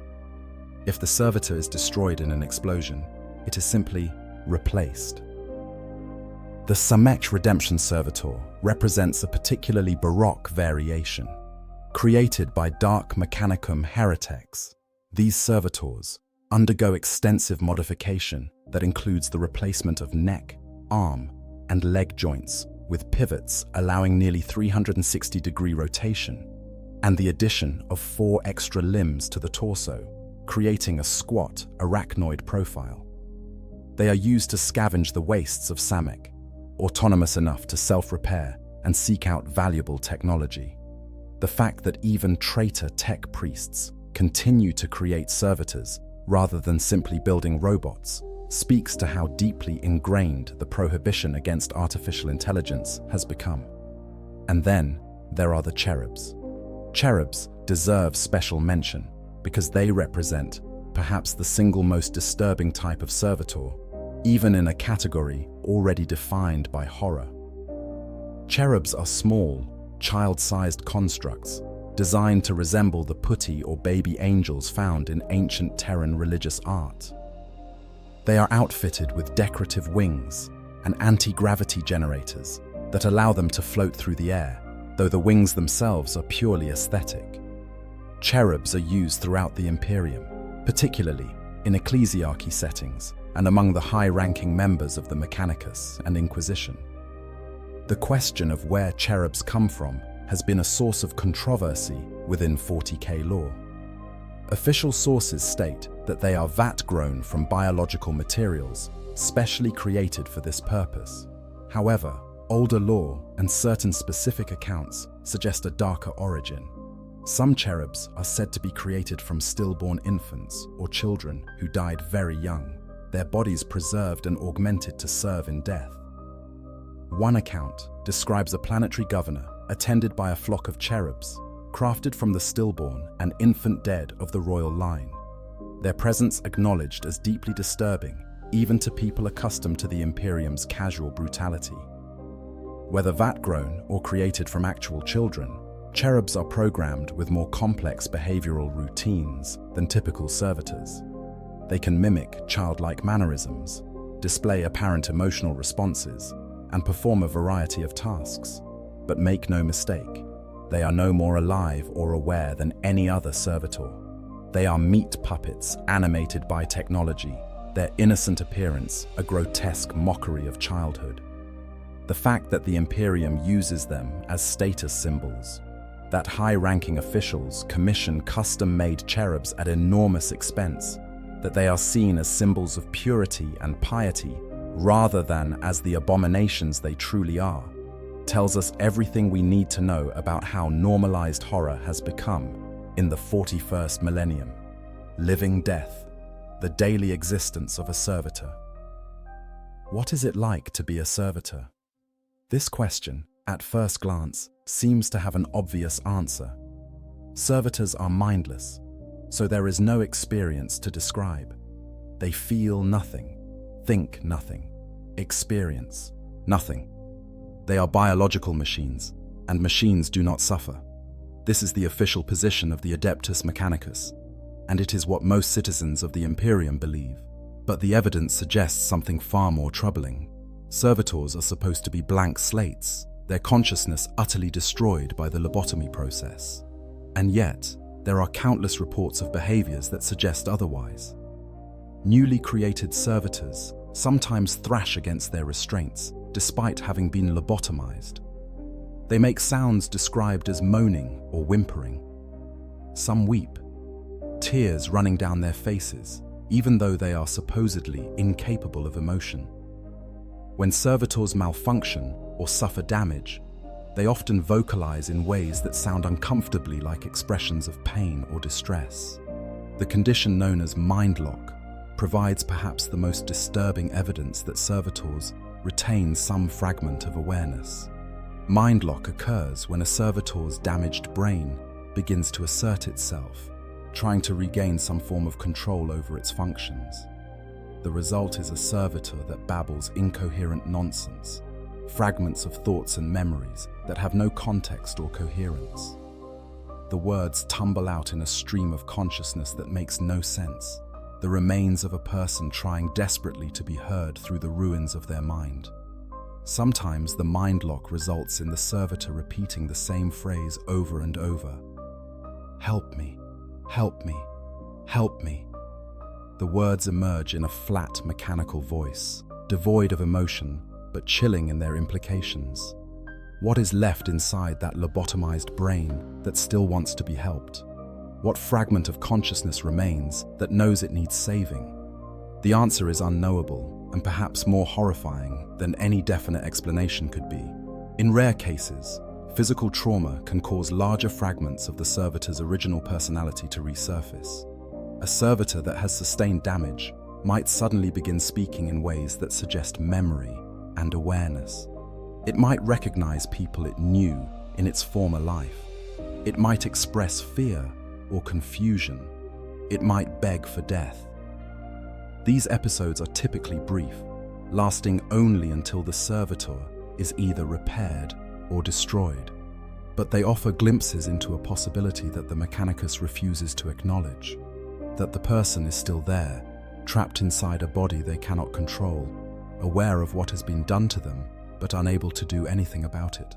If the servitor is destroyed in an explosion, it is simply replaced. The Samech Redemption Servitor represents a particularly baroque variation. Created by Dark Mechanicum heretics, these servitors undergo extensive modification that includes the replacement of neck, arm, and leg joints with pivots allowing nearly 360-degree rotation, and the addition of 4 extra limbs to the torso, creating a squat, arachnoid profile. They are used to scavenge the wastes of Samech, autonomous enough to self-repair and seek out valuable technology. The fact that even traitor tech priests continue to create servitors rather than simply building robots speaks to how deeply ingrained the prohibition against artificial intelligence has become. And then there are the cherubs. Cherubs deserve special mention because they represent perhaps the single most disturbing type of servitor, even in a category already defined by horror. Cherubs are small, child-sized constructs designed to resemble the putti or baby angels found in ancient Terran religious art. They are outfitted with decorative wings and anti-gravity generators that allow them to float through the air, though the wings themselves are purely aesthetic. Cherubs are used throughout the Imperium, particularly in ecclesiarchy settings and among the high-ranking members of the Mechanicus and Inquisition. The question of where cherubs come from has been a source of controversy within 40K lore. Official sources state that they are vat-grown from biological materials specially created for this purpose. However, older lore and certain specific accounts suggest a darker origin. Some cherubs are said to be created from stillborn infants or children who died very young, their bodies preserved and augmented to serve in death. One account describes a planetary governor attended by a flock of cherubs, crafted from the stillborn and infant dead of the royal line. Their presence acknowledged as deeply disturbing even to people accustomed to the Imperium's casual brutality. Whether vat-grown or created from actual children, cherubs are programmed with more complex behavioral routines than typical servitors. They can mimic childlike mannerisms, display apparent emotional responses, and perform a variety of tasks. But make no mistake, they are no more alive or aware than any other servitor. They are meat puppets animated by technology, their innocent appearance a grotesque mockery of childhood. The fact that the Imperium uses them as status symbols, that high-ranking officials commission custom-made cherubs at enormous expense, that they are seen as symbols of purity and piety rather than as the abominations they truly are, tells us everything we need to know about how normalized horror has become in the 41st millennium. Living death, the daily existence of a servitor. What is it like to be a servitor? This question, at first glance, seems to have an obvious answer. Servitors are mindless, so there is no experience to describe. They feel nothing, think nothing, experience nothing. They are biological machines, and machines do not suffer. This is the official position of the Adeptus Mechanicus, and it is what most citizens of the Imperium believe. But the evidence suggests something far more troubling. Servitors are supposed to be blank slates, their consciousness utterly destroyed by the lobotomy process. And yet, there are countless reports of behaviors that suggest otherwise. Newly created servitors sometimes thrash against their restraints, despite having been lobotomized. They make sounds described as moaning or whimpering. Some weep, tears running down their faces, even though they are supposedly incapable of emotion. When servitors malfunction or suffer damage, they often vocalize in ways that sound uncomfortably like expressions of pain or distress. The condition known as mind lock provides perhaps the most disturbing evidence that servitors retain some fragment of awareness. Mind lock occurs when a servitor's damaged brain begins to assert itself, trying to regain some form of control over its functions. The result is a servitor that babbles incoherent nonsense, fragments of thoughts and memories that have no context or coherence. The words tumble out in a stream of consciousness that makes no sense, the remains of a person trying desperately to be heard through the ruins of their mind. Sometimes the mind lock results in the servitor repeating the same phrase over and over. Help me, help me, help me. The words emerge in a flat, mechanical voice, devoid of emotion, but chilling in their implications. What is left inside that lobotomized brain that still wants to be helped? What fragment of consciousness remains that knows it needs saving? The answer is unknowable and perhaps more horrifying than any definite explanation could be. In rare cases, physical trauma can cause larger fragments of the servitor's original personality to resurface. A servitor that has sustained damage might suddenly begin speaking in ways that suggest memory and awareness. It might recognize people it knew in its former life. It might express fear or confusion. It might beg for death. These episodes are typically brief, lasting only until the servitor is either repaired or destroyed. But they offer glimpses into a possibility that the Mechanicus refuses to acknowledge, that the person is still there, trapped inside a body they cannot control, aware of what has been done to them, but unable to do anything about it.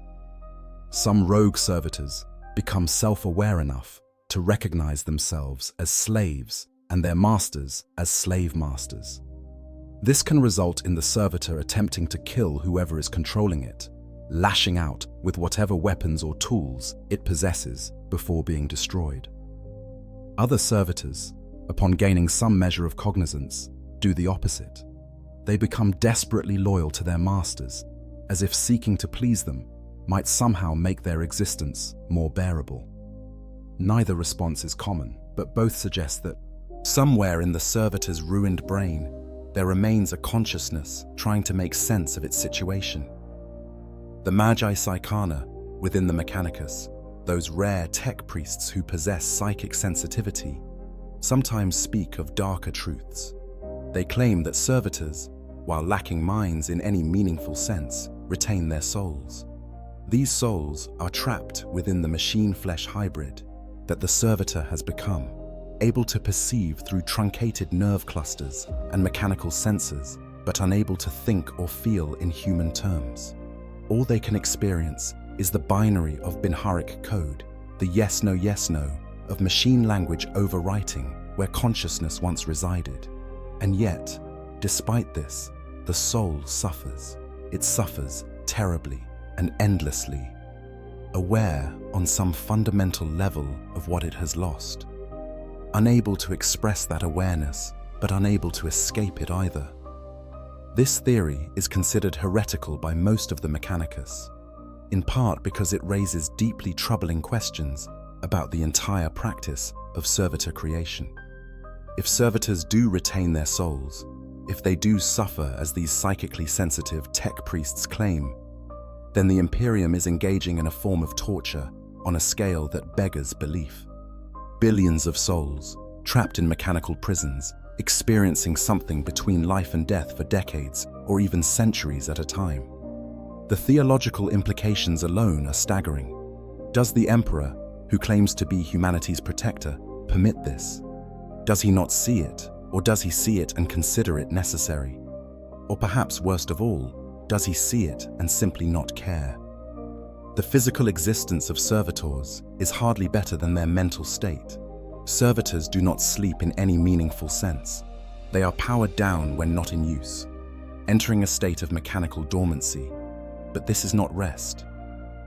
Some rogue servitors become self-aware enough to recognize themselves as slaves and their masters as slave masters. This can result in the servitor attempting to kill whoever is controlling it, lashing out with whatever weapons or tools it possesses before being destroyed. Other servitors, upon gaining some measure of cognizance, do the opposite. They become desperately loyal to their masters, as if seeking to please them might somehow make their existence more bearable. Neither response is common, but both suggest that somewhere in the servitor's ruined brain, there remains a consciousness trying to make sense of its situation. The Magi Psychana within the Mechanicus, those rare tech priests who possess psychic sensitivity, sometimes speak of darker truths. They claim that servitors, while lacking minds in any meaningful sense, retain their souls. These souls are trapped within the machine-flesh hybrid that the servitor has become, able to perceive through truncated nerve clusters and mechanical sensors, but unable to think or feel in human terms. All they can experience is the binary of binaric code, the yes-no of machine language overwriting where consciousness once resided. And yet, despite this, the soul suffers. It suffers terribly and endlessly, aware on some fundamental level of what it has lost, unable to express that awareness, but unable to escape it either. This theory is considered heretical by most of the Mechanicus, in part because it raises deeply troubling questions about the entire practice of servitor creation. If servitors do retain their souls, if they do suffer as these psychically sensitive tech priests claim, then the Imperium is engaging in a form of torture on a scale that beggars belief. Billions of souls, trapped in mechanical prisons, experiencing something between life and death for decades or even centuries at a time. The theological implications alone are staggering. Does the Emperor, who claims to be humanity's protector, permit this? Does he not see it, or does he see it and consider it necessary? Or perhaps worst of all, does he see it and simply not care? The physical existence of servitors is hardly better than their mental state. Servitors do not sleep in any meaningful sense. They are powered down when not in use, entering a state of mechanical dormancy. But this is not rest.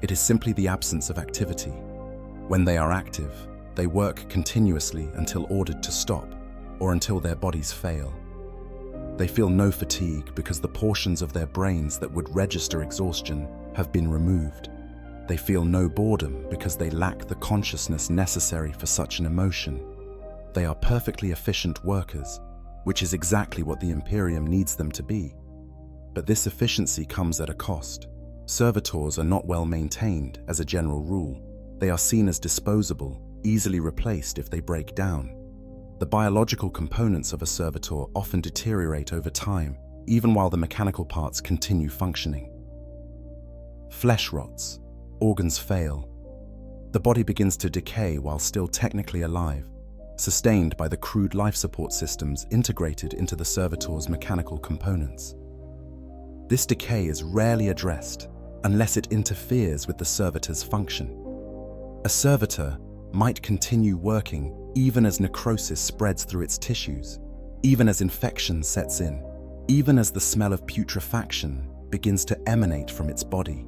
It is simply the absence of activity. When they are active, they work continuously until ordered to stop, or until their bodies fail. They feel no fatigue because the portions of their brains that would register exhaustion have been removed. They feel no boredom because they lack the consciousness necessary for such an emotion. They are perfectly efficient workers, which is exactly what the Imperium needs them to be. But this efficiency comes at a cost. Servitors are not well maintained as a general rule. They are seen as disposable, easily replaced if they break down. The biological components of a servitor often deteriorate over time, even while the mechanical parts continue functioning. Flesh rots, organs fail. The body begins to decay while still technically alive, sustained by the crude life support systems integrated into the servitor's mechanical components. This decay is rarely addressed unless it interferes with the servitor's function. A servitor might continue working even as necrosis spreads through its tissues, even as infection sets in, even as the smell of putrefaction begins to emanate from its body.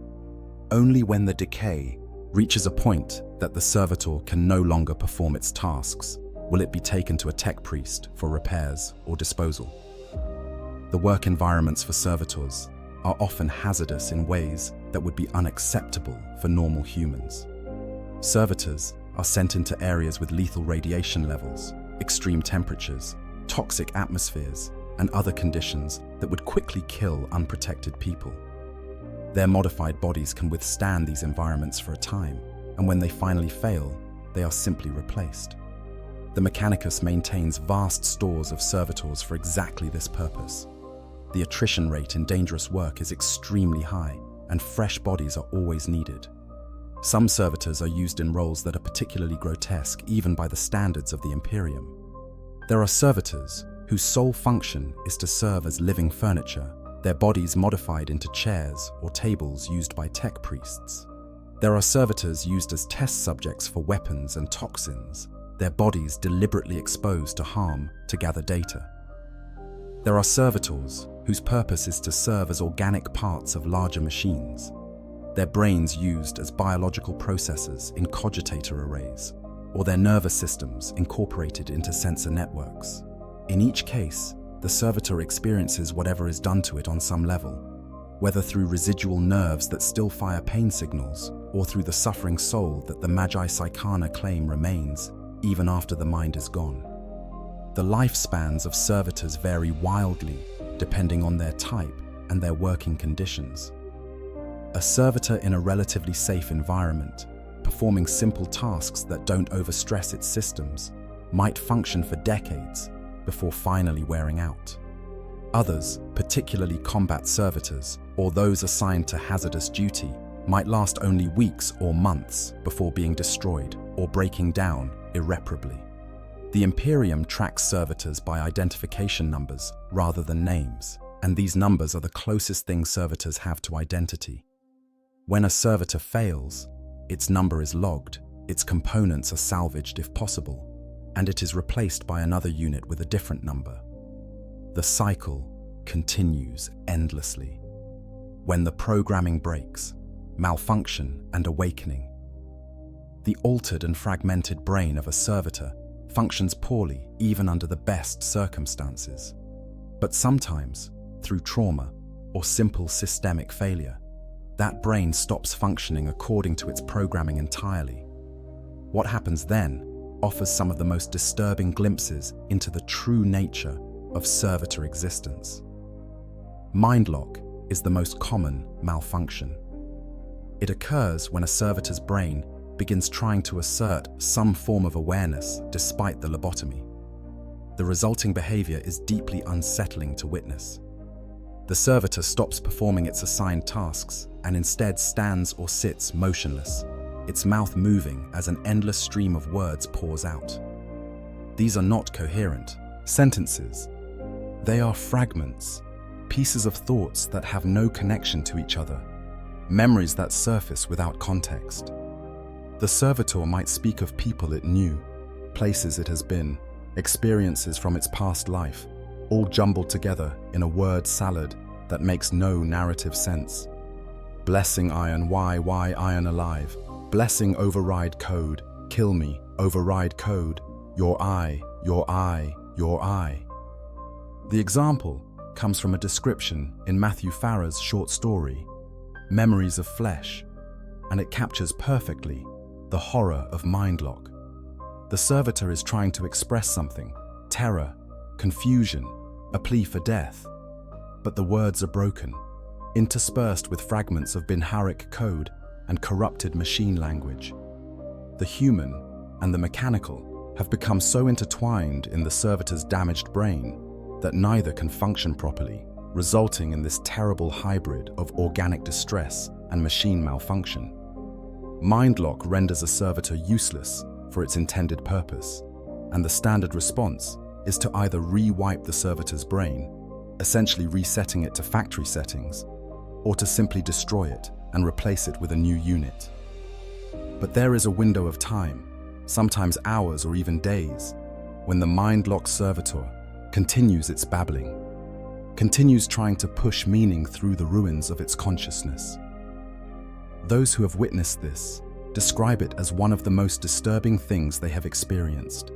Only when the decay reaches a point that the servitor can no longer perform its tasks will it be taken to a tech priest for repairs or disposal. The work environments for servitors are often hazardous in ways that would be unacceptable for normal humans. Servitors are sent into areas with lethal radiation levels, extreme temperatures, toxic atmospheres, and other conditions that would quickly kill unprotected people. Their modified bodies can withstand these environments for a time, and when they finally fail, they are simply replaced. The Mechanicus maintains vast stores of servitors for exactly this purpose. The attrition rate in dangerous work is extremely high, and fresh bodies are always needed. Some servitors are used in roles that are particularly grotesque even by the standards of the Imperium. There are servitors whose sole function is to serve as living furniture, their bodies modified into chairs or tables used by tech priests. There are servitors used as test subjects for weapons and toxins, their bodies deliberately exposed to harm to gather data. There are servitors whose purpose is to serve as organic parts of larger machines, their brains used as biological processors in cogitator arrays, or their nervous systems incorporated into sensor networks. In each case, the servitor experiences whatever is done to it on some level, whether through residual nerves that still fire pain signals, or through the suffering soul that the Magi Psychana claim remains even after the mind is gone. The lifespans of servitors vary wildly depending on their type and their working conditions. A servitor in a relatively safe environment, performing simple tasks that don't overstress its systems, might function for decades before finally wearing out. Others, particularly combat servitors or those assigned to hazardous duty, might last only weeks or months before being destroyed or breaking down irreparably. The Imperium tracks servitors by identification numbers rather than names, and these numbers are the closest thing servitors have to identity. When a servitor fails, its number is logged, its components are salvaged if possible, and it is replaced by another unit with a different number. The cycle continues endlessly. When the programming breaks, malfunction and awakening. The altered and fragmented brain of a servitor functions poorly even under the best circumstances. But sometimes, through trauma or simple systemic failure, that brain stops functioning according to its programming entirely. What happens then offers some of the most disturbing glimpses into the true nature of servitor existence. Mind lock is the most common malfunction. It occurs when a servitor's brain begins trying to assert some form of awareness despite the lobotomy. The resulting behavior is deeply unsettling to witness. The servitor stops performing its assigned tasks and instead stands or sits motionless, its mouth moving as an endless stream of words pours out. These are not coherent sentences. They are fragments, pieces of thoughts that have no connection to each other, memories that surface without context. The servitor might speak of people it knew, places it has been, experiences from its past life, all jumbled together in a word salad that makes no narrative sense. Blessing iron, why iron alive? Blessing override code, kill me, override code, your eye, your eye, your eye. The example comes from a description in Matthew Farrah's short story, Memories of Flesh, and it captures perfectly the horror of mindlock. The servitor is trying to express something, terror, confusion, a plea for death, but the words are broken, interspersed with fragments of Binharic code and corrupted machine language. The human, and the mechanical have become so intertwined in the servitor's damaged brain that neither can function properly, resulting in this terrible hybrid of organic distress and machine malfunction. Mindlock renders a servitor useless for its intended purpose, and the standard response is to either re-wipe the servitor's brain, essentially resetting it to factory settings, or to simply destroy it and replace it with a new unit. But there is a window of time, sometimes hours or even days, when the mind-locked servitor continues its babbling, continues trying to push meaning through the ruins of its consciousness. Those who have witnessed this describe it as one of the most disturbing things they have experienced,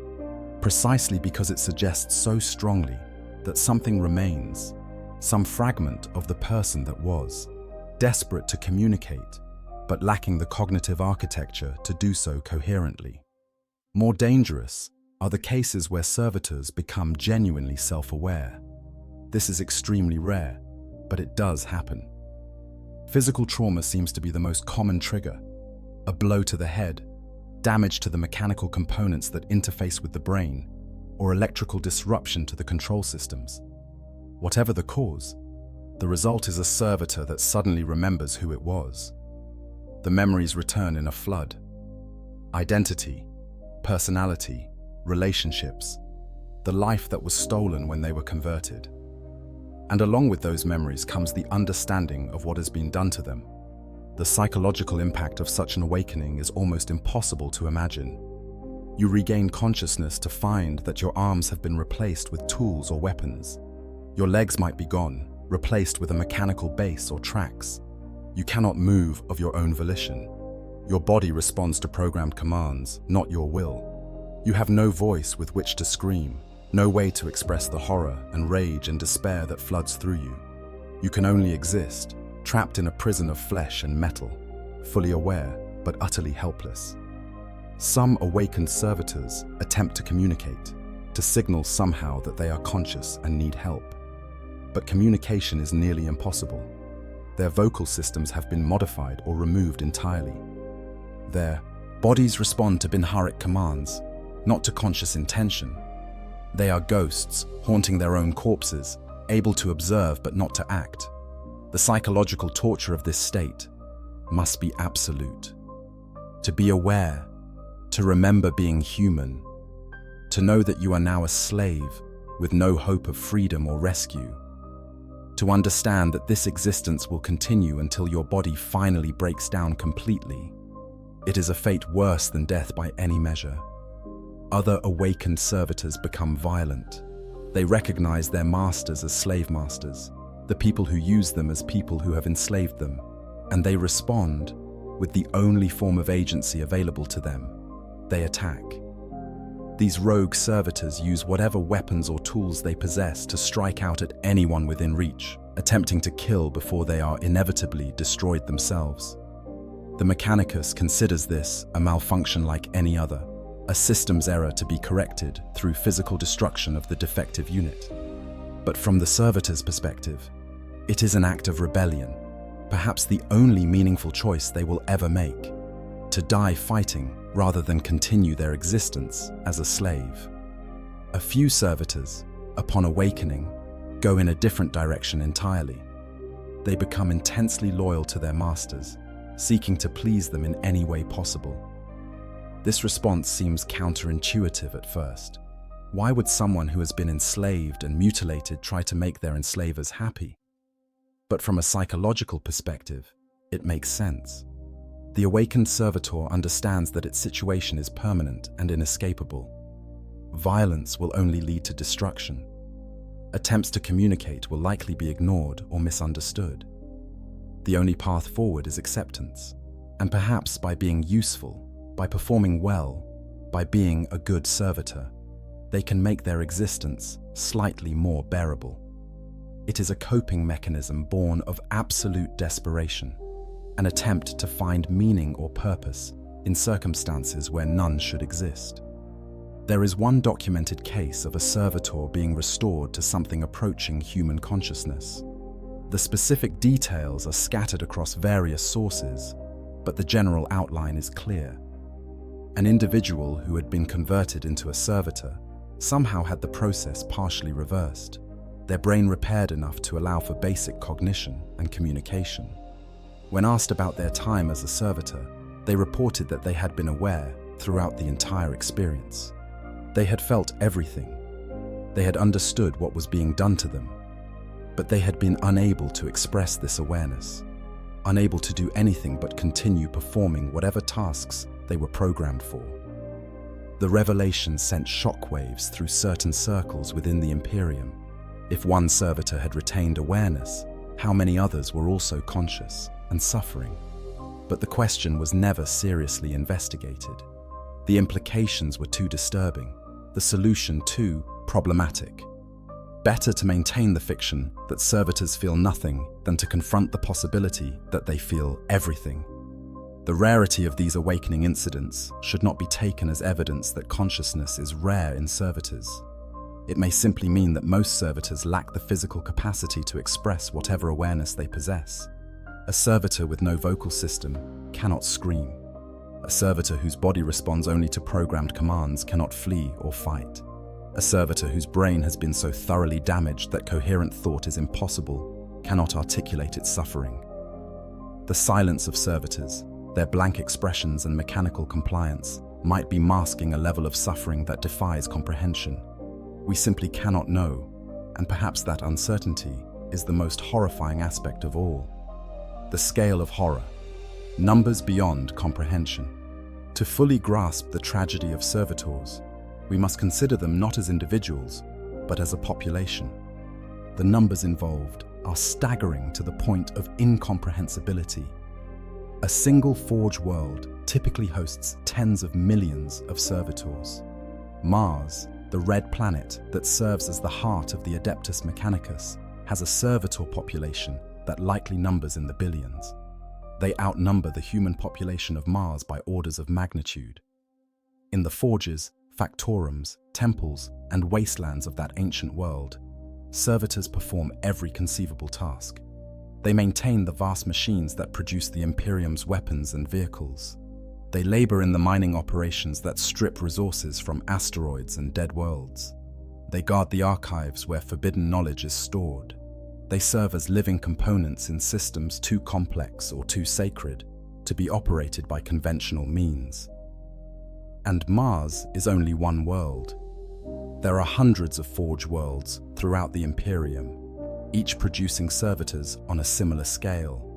precisely because it suggests so strongly that something remains, some fragment of the person that was, desperate to communicate, but lacking the cognitive architecture to do so coherently. More dangerous are the cases where servitors become genuinely self-aware. This is extremely rare, but it does happen. Physical trauma seems to be the most common trigger. A blow to the head, damage to the mechanical components that interface with the brain, or electrical disruption to the control systems. Whatever the cause, the result is a servitor that suddenly remembers who it was. The memories return in a flood. Identity, personality, relationships, the life that was stolen when they were converted. And along with those memories comes the understanding of what has been done to them. The psychological impact of such an awakening is almost impossible to imagine. You regain consciousness to find that your arms have been replaced with tools or weapons. Your legs might be gone, replaced with a mechanical base or tracks. You cannot move of your own volition. Your body responds to programmed commands, not your will. You have no voice with which to scream, no way to express the horror and rage and despair that floods through you. You can only exist, trapped in a prison of flesh and metal, fully aware but utterly helpless. Some awakened servitors attempt to communicate, to signal somehow that they are conscious and need help. But communication is nearly impossible. Their vocal systems have been modified or removed entirely. Their bodies respond to binharic commands, not to conscious intention. They are ghosts, haunting their own corpses, able to observe but not to act. The psychological torture of this state must be absolute. To be aware, to remember being human, to know that you are now a slave with no hope of freedom or rescue, to understand that this existence will continue until your body finally breaks down completely. It is a fate worse than death by any measure. Other awakened servitors become violent. They recognize their masters as slave masters, the people who use them as people who have enslaved them, and they respond with the only form of agency available to them. They attack. These rogue servitors use whatever weapons or tools they possess to strike out at anyone within reach, attempting to kill before they are inevitably destroyed themselves. The Mechanicus considers this a malfunction like any other, a systems error to be corrected through physical destruction of the defective unit. But from the servitor's perspective, it is an act of rebellion, perhaps the only meaningful choice they will ever make, to die fighting rather than continue their existence as a slave. A few servitors, upon awakening, go in a different direction entirely. They become intensely loyal to their masters, seeking to please them in any way possible. This response seems counterintuitive at first. Why would someone who has been enslaved and mutilated try to make their enslavers happy? But from a psychological perspective, it makes sense. The awakened servitor understands that its situation is permanent and inescapable. Violence will only lead to destruction. Attempts to communicate will likely be ignored or misunderstood. The only path forward is acceptance, and perhaps by being useful, by performing well, by being a good servitor, they can make their existence slightly more bearable. It is a coping mechanism born of absolute desperation, an attempt to find meaning or purpose in circumstances where none should exist. There is one documented case of a servitor being restored to something approaching human consciousness. The specific details are scattered across various sources, but the general outline is clear. An individual who had been converted into a servitor somehow had the process partially reversed. Their brain repaired enough to allow for basic cognition and communication. When asked about their time as a servitor, they reported that they had been aware throughout the entire experience. They had felt everything. They had understood what was being done to them, but they had been unable to express this awareness, unable to do anything but continue performing whatever tasks they were programmed for. The revelation sent shockwaves through certain circles within the Imperium. If one servitor had retained awareness, how many others were also conscious and suffering? But the question was never seriously investigated. The implications were too disturbing, the solution too problematic. Better to maintain the fiction that servitors feel nothing than to confront the possibility that they feel everything. The rarity of these awakening incidents should not be taken as evidence that consciousness is rare in servitors. It may simply mean that most servitors lack the physical capacity to express whatever awareness they possess. A servitor with no vocal system cannot scream. A servitor whose body responds only to programmed commands cannot flee or fight. A servitor whose brain has been so thoroughly damaged that coherent thought is impossible cannot articulate its suffering. The silence of servitors, their blank expressions and mechanical compliance, might be masking a level of suffering that defies comprehension. We simply cannot know, and perhaps that uncertainty is the most horrifying aspect of all. The scale of horror, numbers beyond comprehension. To fully grasp the tragedy of servitors, we must consider them not as individuals, but as a population. The numbers involved are staggering to the point of incomprehensibility. A single forge world typically hosts tens of millions of servitors. Mars, the red planet that serves as the heart of the Adeptus Mechanicus, has a servitor population that likely numbers in the billions. They outnumber the human population of Mars by orders of magnitude. In the forges, factorums, temples, and wastelands of that ancient world, servitors perform every conceivable task. They maintain the vast machines that produce the Imperium's weapons and vehicles. They labor in the mining operations that strip resources from asteroids and dead worlds. They guard the archives where forbidden knowledge is stored. They serve as living components in systems too complex or too sacred to be operated by conventional means. And Mars is only one world. There are hundreds of forge worlds throughout the Imperium, each producing servitors on a similar scale.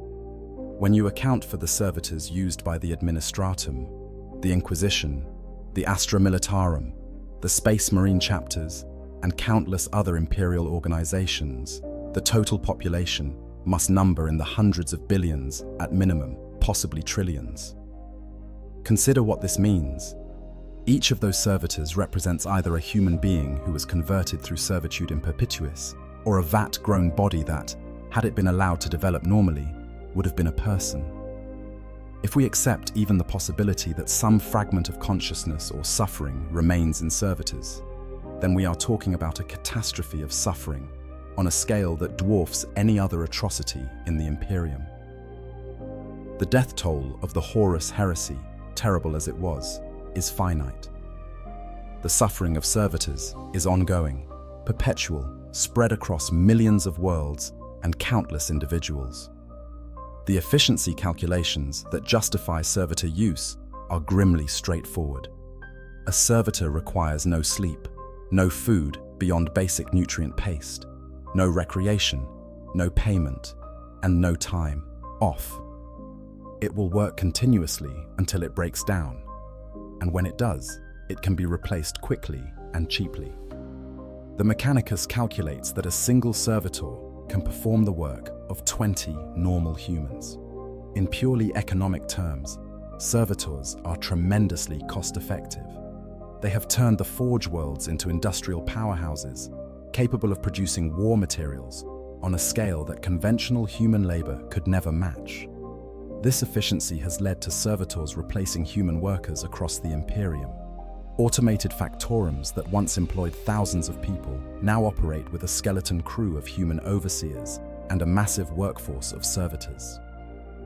When you account for the servitors used by the Administratum, the Inquisition, the Astra Militarum, the Space Marine chapters, and countless other imperial organizations, the total population must number in the hundreds of billions at minimum, possibly trillions. Consider what this means. Each of those servitors represents either a human being who was converted through servitude in perpetuis, or a vat-grown body that, had it been allowed to develop normally, would have been a person. If we accept even the possibility that some fragment of consciousness or suffering remains in servitors, then we are talking about a catastrophe of suffering on a scale that dwarfs any other atrocity in the Imperium. The death toll of the Horus heresy, terrible as it was, is finite. The suffering of servitors is ongoing, perpetual, spread across millions of worlds and countless individuals. The efficiency calculations that justify servitor use are grimly straightforward. A servitor requires no sleep, no food beyond basic nutrient paste, no recreation, no payment, and no time off. It will work continuously until it breaks down, and when it does, it can be replaced quickly and cheaply. The Mechanicus calculates that a single servitor can perform the work of 20 normal humans. In purely economic terms, servitors are tremendously cost-effective. They have turned the forge worlds into industrial powerhouses, capable of producing war materials on a scale that conventional human labor could never match. This efficiency has led to servitors replacing human workers across the Imperium. Automated factorums that once employed thousands of people now operate with a skeleton crew of human overseers and a massive workforce of servitors.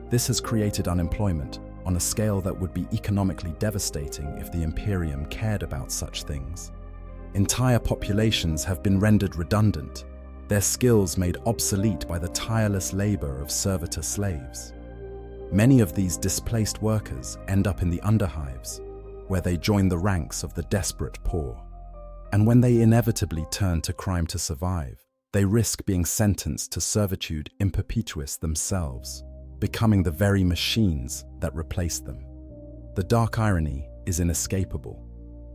This has created unemployment on a scale that would be economically devastating if the Imperium cared about such things. Entire populations have been rendered redundant, their skills made obsolete by the tireless labor of servitor slaves. Many of these displaced workers end up in the underhives, where they join the ranks of the desperate poor. And when they inevitably turn to crime to survive, they risk being sentenced to servitude in perpetuis themselves, becoming the very machines that replace them. The dark irony is inescapable.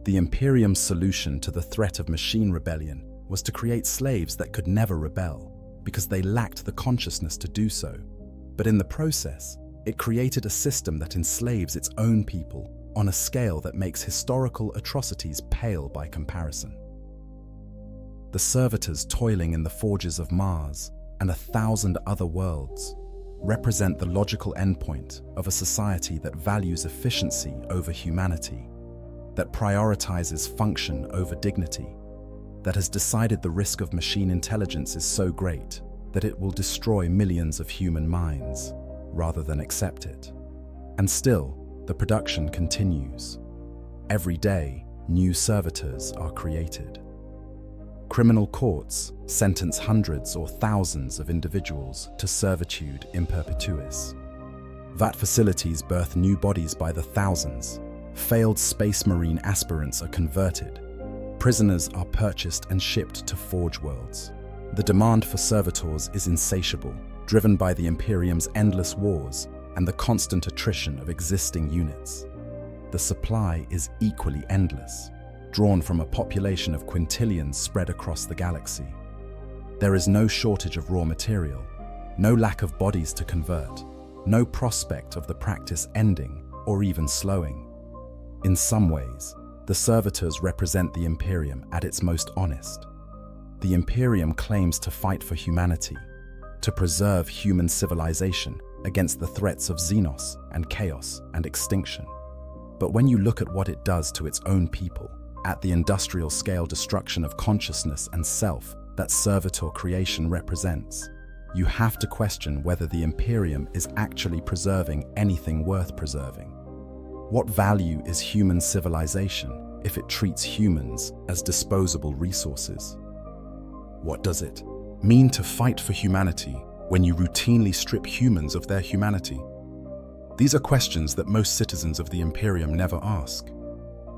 The Imperium's solution to the threat of machine rebellion was to create slaves that could never rebel, because they lacked the consciousness to do so. But in the process, it created a system that enslaves its own people on a scale that makes historical atrocities pale by comparison. The servitors toiling in the forges of Mars and 1,000 other worlds represent the logical endpoint of a society that values efficiency over humanity, that prioritizes function over dignity, that has decided the risk of machine intelligence is so great that it will destroy millions of human minds rather than accept it. And still, the production continues. Every day, new servitors are created. Criminal courts sentence hundreds or thousands of individuals to servitude in perpetuis. VAT facilities birth new bodies by the thousands. Failed space marine aspirants are converted. Prisoners are purchased and shipped to forge worlds. The demand for servitors is insatiable, driven by the Imperium's endless wars and the constant attrition of existing units. The supply is equally endless, drawn from a population of quintillions spread across the galaxy. There is no shortage of raw material, no lack of bodies to convert, no prospect of the practice ending or even slowing. In some ways, the servitors represent the Imperium at its most honest. The Imperium claims to fight for humanity, to preserve human civilization against the threats of xenos and chaos and extinction. But when you look at what it does to its own people, at the industrial scale destruction of consciousness and self that servitor creation represents, you have to question whether the Imperium is actually preserving anything worth preserving. What value is human civilization if it treats humans as disposable resources? What does it mean to fight for humanity when you routinely strip humans of their humanity? These are questions that most citizens of the Imperium never ask.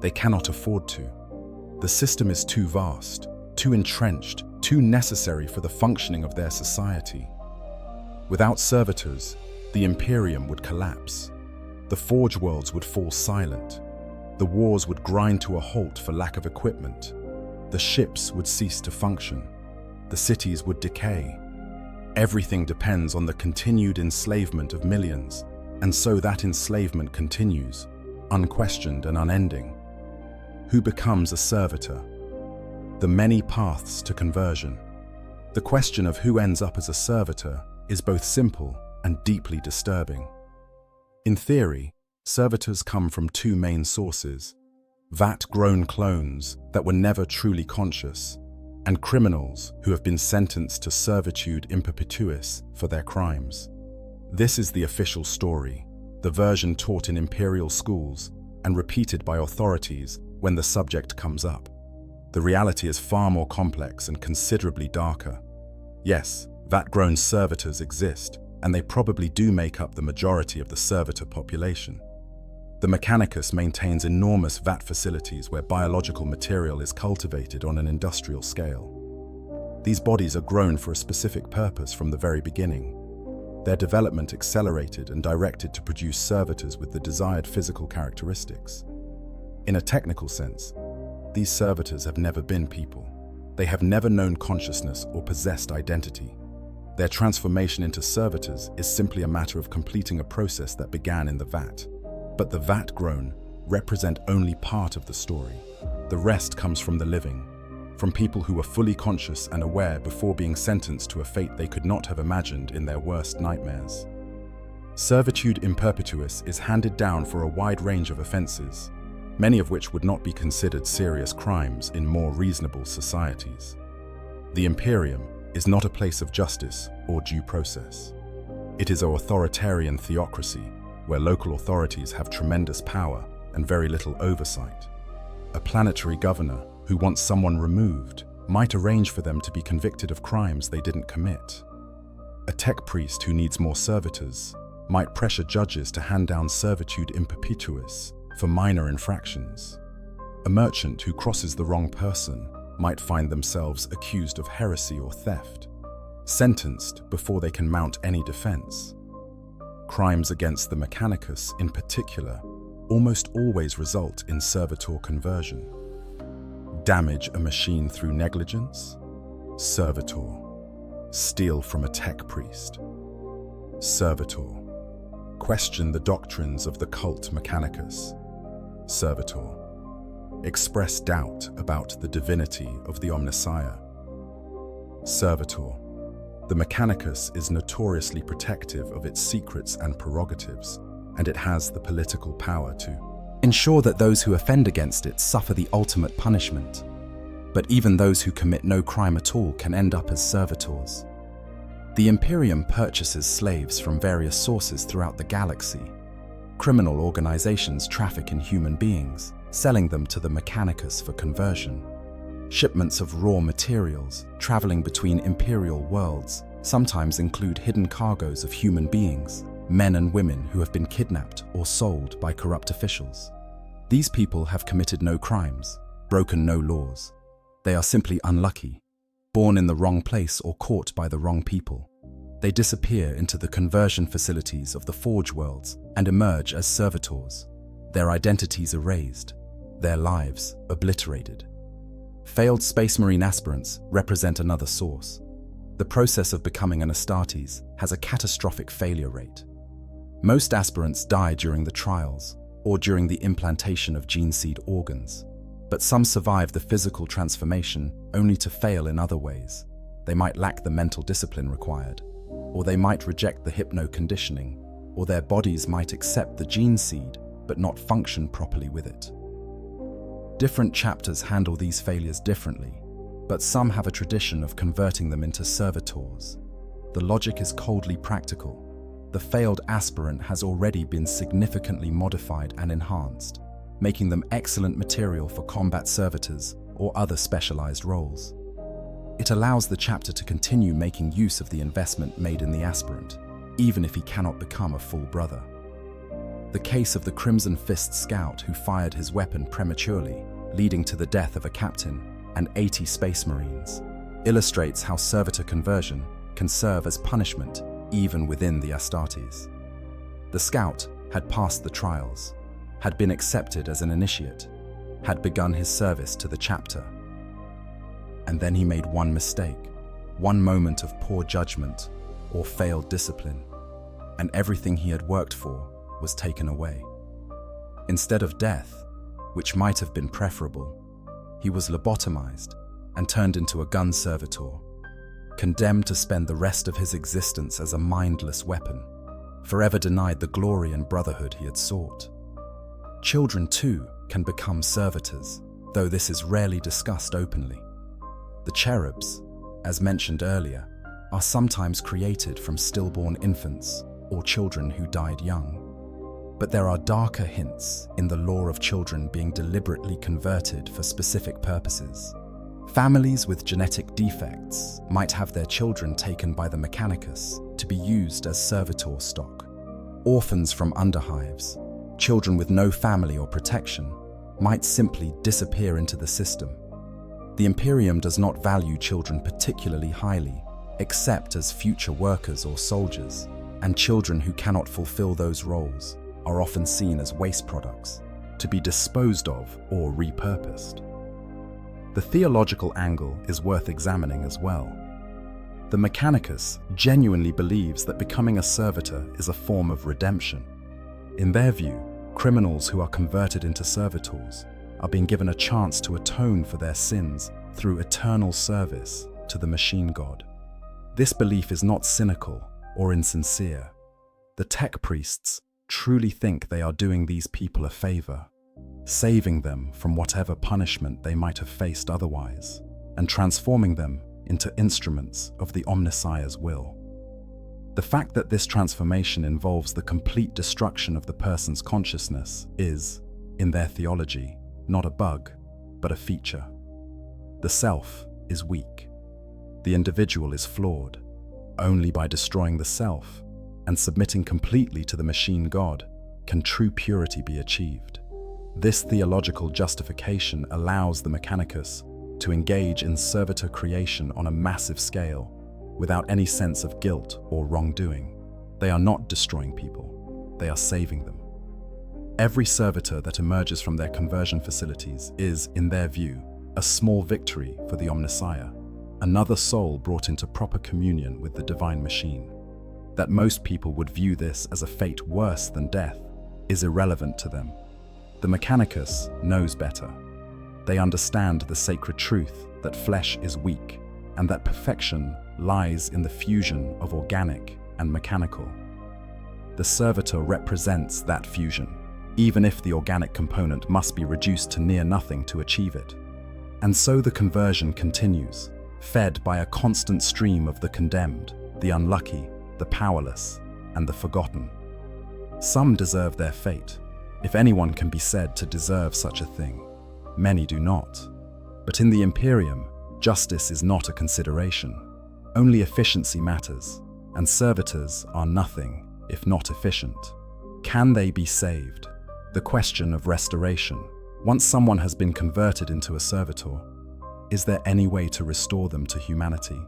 They cannot afford to. The system is too vast, too entrenched, too necessary for the functioning of their society. Without servitors, the Imperium would collapse. The forge worlds would fall silent. The wars would grind to a halt for lack of equipment. The ships would cease to function. The cities would decay. Everything depends on the continued enslavement of millions, and so that enslavement continues, unquestioned and unending. Who becomes a servitor? The many paths to conversion. The question of who ends up as a servitor is both simple and deeply disturbing. In theory, servitors come from two main sources: VAT-grown clones that were never truly conscious, and criminals who have been sentenced to servitude in perpetuis for their crimes. This is the official story, the version taught in imperial schools and repeated by authorities when the subject comes up. The reality is far more complex and considerably darker. Yes, VAT-grown servitors exist, and they probably do make up the majority of the servitor population. The Mechanicus maintains enormous VAT facilities where biological material is cultivated on an industrial scale. These bodies are grown for a specific purpose from the very beginning. Their development accelerated and directed to produce servitors with the desired physical characteristics. In a technical sense, these servitors have never been people. They have never known consciousness or possessed identity. Their transformation into servitors is simply a matter of completing a process that began in the VAT. But the VAT-grown represent only part of the story. The rest comes from the living, from people who were fully conscious and aware before being sentenced to a fate they could not have imagined in their worst nightmares. Servitude in perpetuis is handed down for a wide range of offenses, many of which would not be considered serious crimes in more reasonable societies. The Imperium is not a place of justice or due process. It is an authoritarian theocracy, where local authorities have tremendous power and very little oversight. A planetary governor who wants someone removed might arrange for them to be convicted of crimes they didn't commit. A tech priest who needs more servitors might pressure judges to hand down servitude in perpetuis for minor infractions. A merchant who crosses the wrong person might find themselves accused of heresy or theft, sentenced before they can mount any defense. Crimes against the Mechanicus, in particular, almost always result in servitor conversion. Damage a machine through negligence? Servitor. Steal from a tech priest? Servitor. Question the doctrines of the cult Mechanicus? Servitor. Express doubt about the divinity of the Omnissiah? Servitor. The Mechanicus is notoriously protective of its secrets and prerogatives, and it has the political power to ensure that those who offend against it suffer the ultimate punishment. But even those who commit no crime at all can end up as servitors. The Imperium purchases slaves from various sources throughout the galaxy. Criminal organizations traffic in human beings, selling them to the Mechanicus for conversion. Shipments of raw materials traveling between imperial worlds sometimes include hidden cargoes of human beings, men and women who have been kidnapped or sold by corrupt officials. These people have committed no crimes, broken no laws. They are simply unlucky, born in the wrong place or caught by the wrong people. They disappear into the conversion facilities of the Forge worlds and emerge as servitors, their identities erased, their lives obliterated. Failed Space Marine aspirants represent another source. The process of becoming an Astartes has a catastrophic failure rate. Most aspirants die during the trials or during the implantation of gene seed organs, but some survive the physical transformation only to fail in other ways. They might lack the mental discipline required, or they might reject the hypno-conditioning, or their bodies might accept the gene seed but not function properly with it. Different chapters handle these failures differently, but some have a tradition of converting them into servitors. The logic is coldly practical. The failed aspirant has already been significantly modified and enhanced, making them excellent material for combat servitors or other specialized roles. It allows the chapter to continue making use of the investment made in the aspirant, even if he cannot become a full brother. The case of the Crimson Fist scout who fired his weapon prematurely, leading to the death of a captain and 80 Space Marines, illustrates how servitor conversion can serve as punishment even within the Astartes. The scout had passed the trials, had been accepted as an initiate, had begun his service to the chapter. And then he made one mistake, one moment of poor judgment or failed discipline, and everything he had worked for was taken away. Instead of death, which might have been preferable, he was lobotomized and turned into a gun servitor, condemned to spend the rest of his existence as a mindless weapon, forever denied the glory and brotherhood he had sought. Children, too, can become servitors, though this is rarely discussed openly. The cherubs, as mentioned earlier, are sometimes created from stillborn infants or children who died young. But there are darker hints in the lore of children being deliberately converted for specific purposes. Families with genetic defects might have their children taken by the Mechanicus to be used as servitor stock. Orphans from underhives, children with no family or protection, might simply disappear into the system. The Imperium does not value children particularly highly, except as future workers or soldiers, and children who cannot fulfill those roles are often seen as waste products, to be disposed of or repurposed. The theological angle is worth examining as well. The Mechanicus genuinely believes that becoming a servitor is a form of redemption. In their view, criminals who are converted into servitors are being given a chance to atone for their sins through eternal service to the machine god. This belief is not cynical or insincere. The tech priests truly think they are doing these people a favor, saving them from whatever punishment they might have faced otherwise, and transforming them into instruments of the Omnissiah's will. The fact that this transformation involves the complete destruction of the person's consciousness is, in their theology, not a bug, but a feature. The self is weak. The individual is flawed. Only by destroying the self and submitting completely to the machine god can true purity be achieved. This theological justification allows the Mechanicus to engage in Servitor creation on a massive scale without any sense of guilt or wrongdoing. They are not destroying people, they are saving them. Every Servitor that emerges from their conversion facilities is, in their view, a small victory for the Omnissiah, another soul brought into proper communion with the divine machine. That most people would view this as a fate worse than death is irrelevant to them. The Mechanicus knows better. They understand the sacred truth that flesh is weak and that perfection lies in the fusion of organic and mechanical. The Servitor represents that fusion, even if the organic component must be reduced to near nothing to achieve it. And so the conversion continues, fed by a constant stream of the condemned, the unlucky, the powerless, and the forgotten. Some deserve their fate, if anyone can be said to deserve such a thing. Many do not. But in the Imperium, justice is not a consideration. Only efficiency matters, and servitors are nothing if not efficient. Can they be saved? The question of restoration. Once someone has been converted into a servitor, is there any way to restore them to humanity?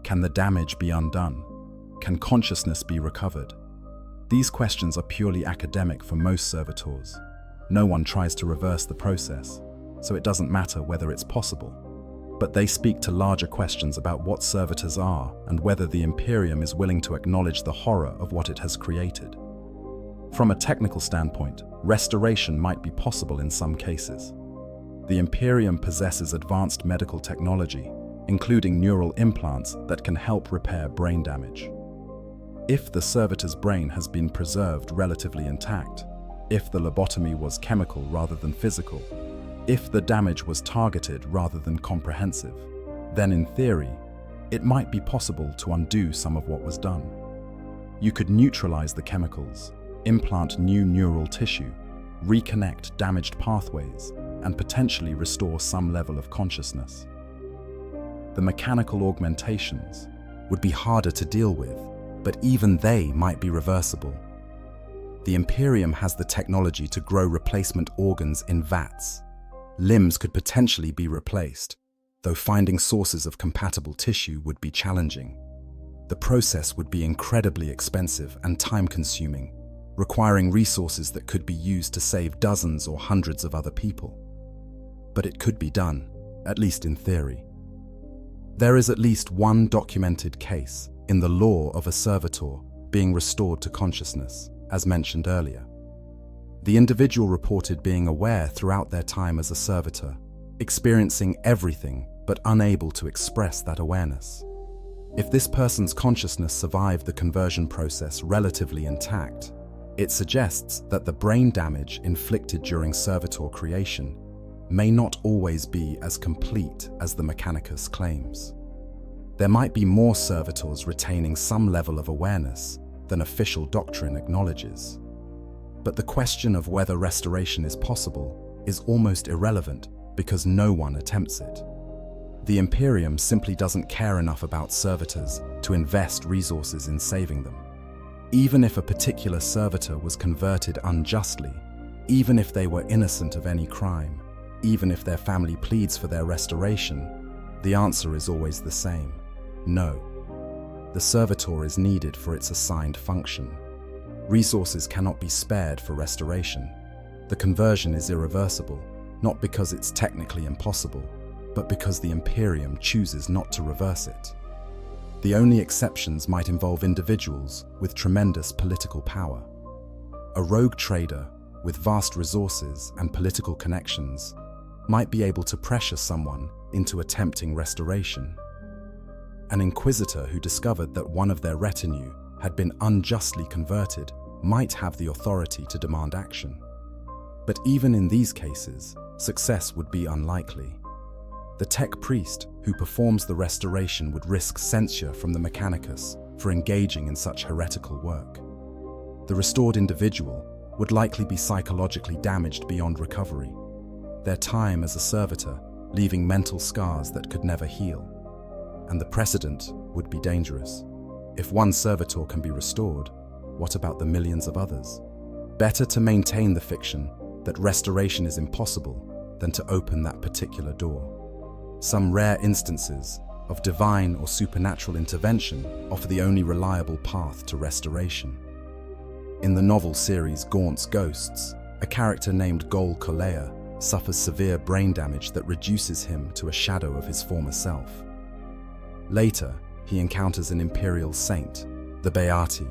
Can the damage be undone? Can consciousness be recovered? These questions are purely academic for most servitors. No one tries to reverse the process, so it doesn't matter whether it's possible. But they speak to larger questions about what servitors are and whether the Imperium is willing to acknowledge the horror of what it has created. From a technical standpoint, restoration might be possible in some cases. The Imperium possesses advanced medical technology, including neural implants that can help repair brain damage. If the servitor's brain has been preserved relatively intact, if the lobotomy was chemical rather than physical, if the damage was targeted rather than comprehensive, then in theory, it might be possible to undo some of what was done. You could neutralize the chemicals, implant new neural tissue, reconnect damaged pathways, and potentially restore some level of consciousness. The mechanical augmentations would be harder to deal with, but even they might be reversible. The Imperium has the technology to grow replacement organs in vats. Limbs could potentially be replaced, though finding sources of compatible tissue would be challenging. The process would be incredibly expensive and time-consuming, requiring resources that could be used to save dozens or hundreds of other people. But it could be done, at least in theory. There is at least one documented case in the lore of a servitor being restored to consciousness, as mentioned earlier. The individual reported being aware throughout their time as a servitor, experiencing everything but unable to express that awareness. If this person's consciousness survived the conversion process relatively intact, it suggests that the brain damage inflicted during servitor creation may not always be as complete as the Mechanicus claims. There might be more servitors retaining some level of awareness than official doctrine acknowledges. But the question of whether restoration is possible is almost irrelevant because no one attempts it. The Imperium simply doesn't care enough about servitors to invest resources in saving them. Even if a particular servitor was converted unjustly, even if they were innocent of any crime, even if their family pleads for their restoration, the answer is always the same: no. The servitor is needed for its assigned function. Resources cannot be spared for restoration. The conversion is irreversible, not because it's technically impossible, but because the Imperium chooses not to reverse it. The only exceptions might involve individuals with tremendous political power. A rogue trader with vast resources and political connections might be able to pressure someone into attempting restoration. An inquisitor who discovered that one of their retinue had been unjustly converted might have the authority to demand action. But even in these cases, success would be unlikely. The tech priest who performs the restoration would risk censure from the Mechanicus for engaging in such heretical work. The restored individual would likely be psychologically damaged beyond recovery, their time as a servitor leaving mental scars that could never heal. And the precedent would be dangerous. If one servitor can be restored, what about the millions of others? Better to maintain the fiction that restoration is impossible than to open that particular door. Some rare instances of divine or supernatural intervention offer the only reliable path to restoration. In the novel series Gaunt's Ghosts, a character named Gol Kolea suffers severe brain damage that reduces him to a shadow of his former self. Later, he encounters an imperial saint, the Beati,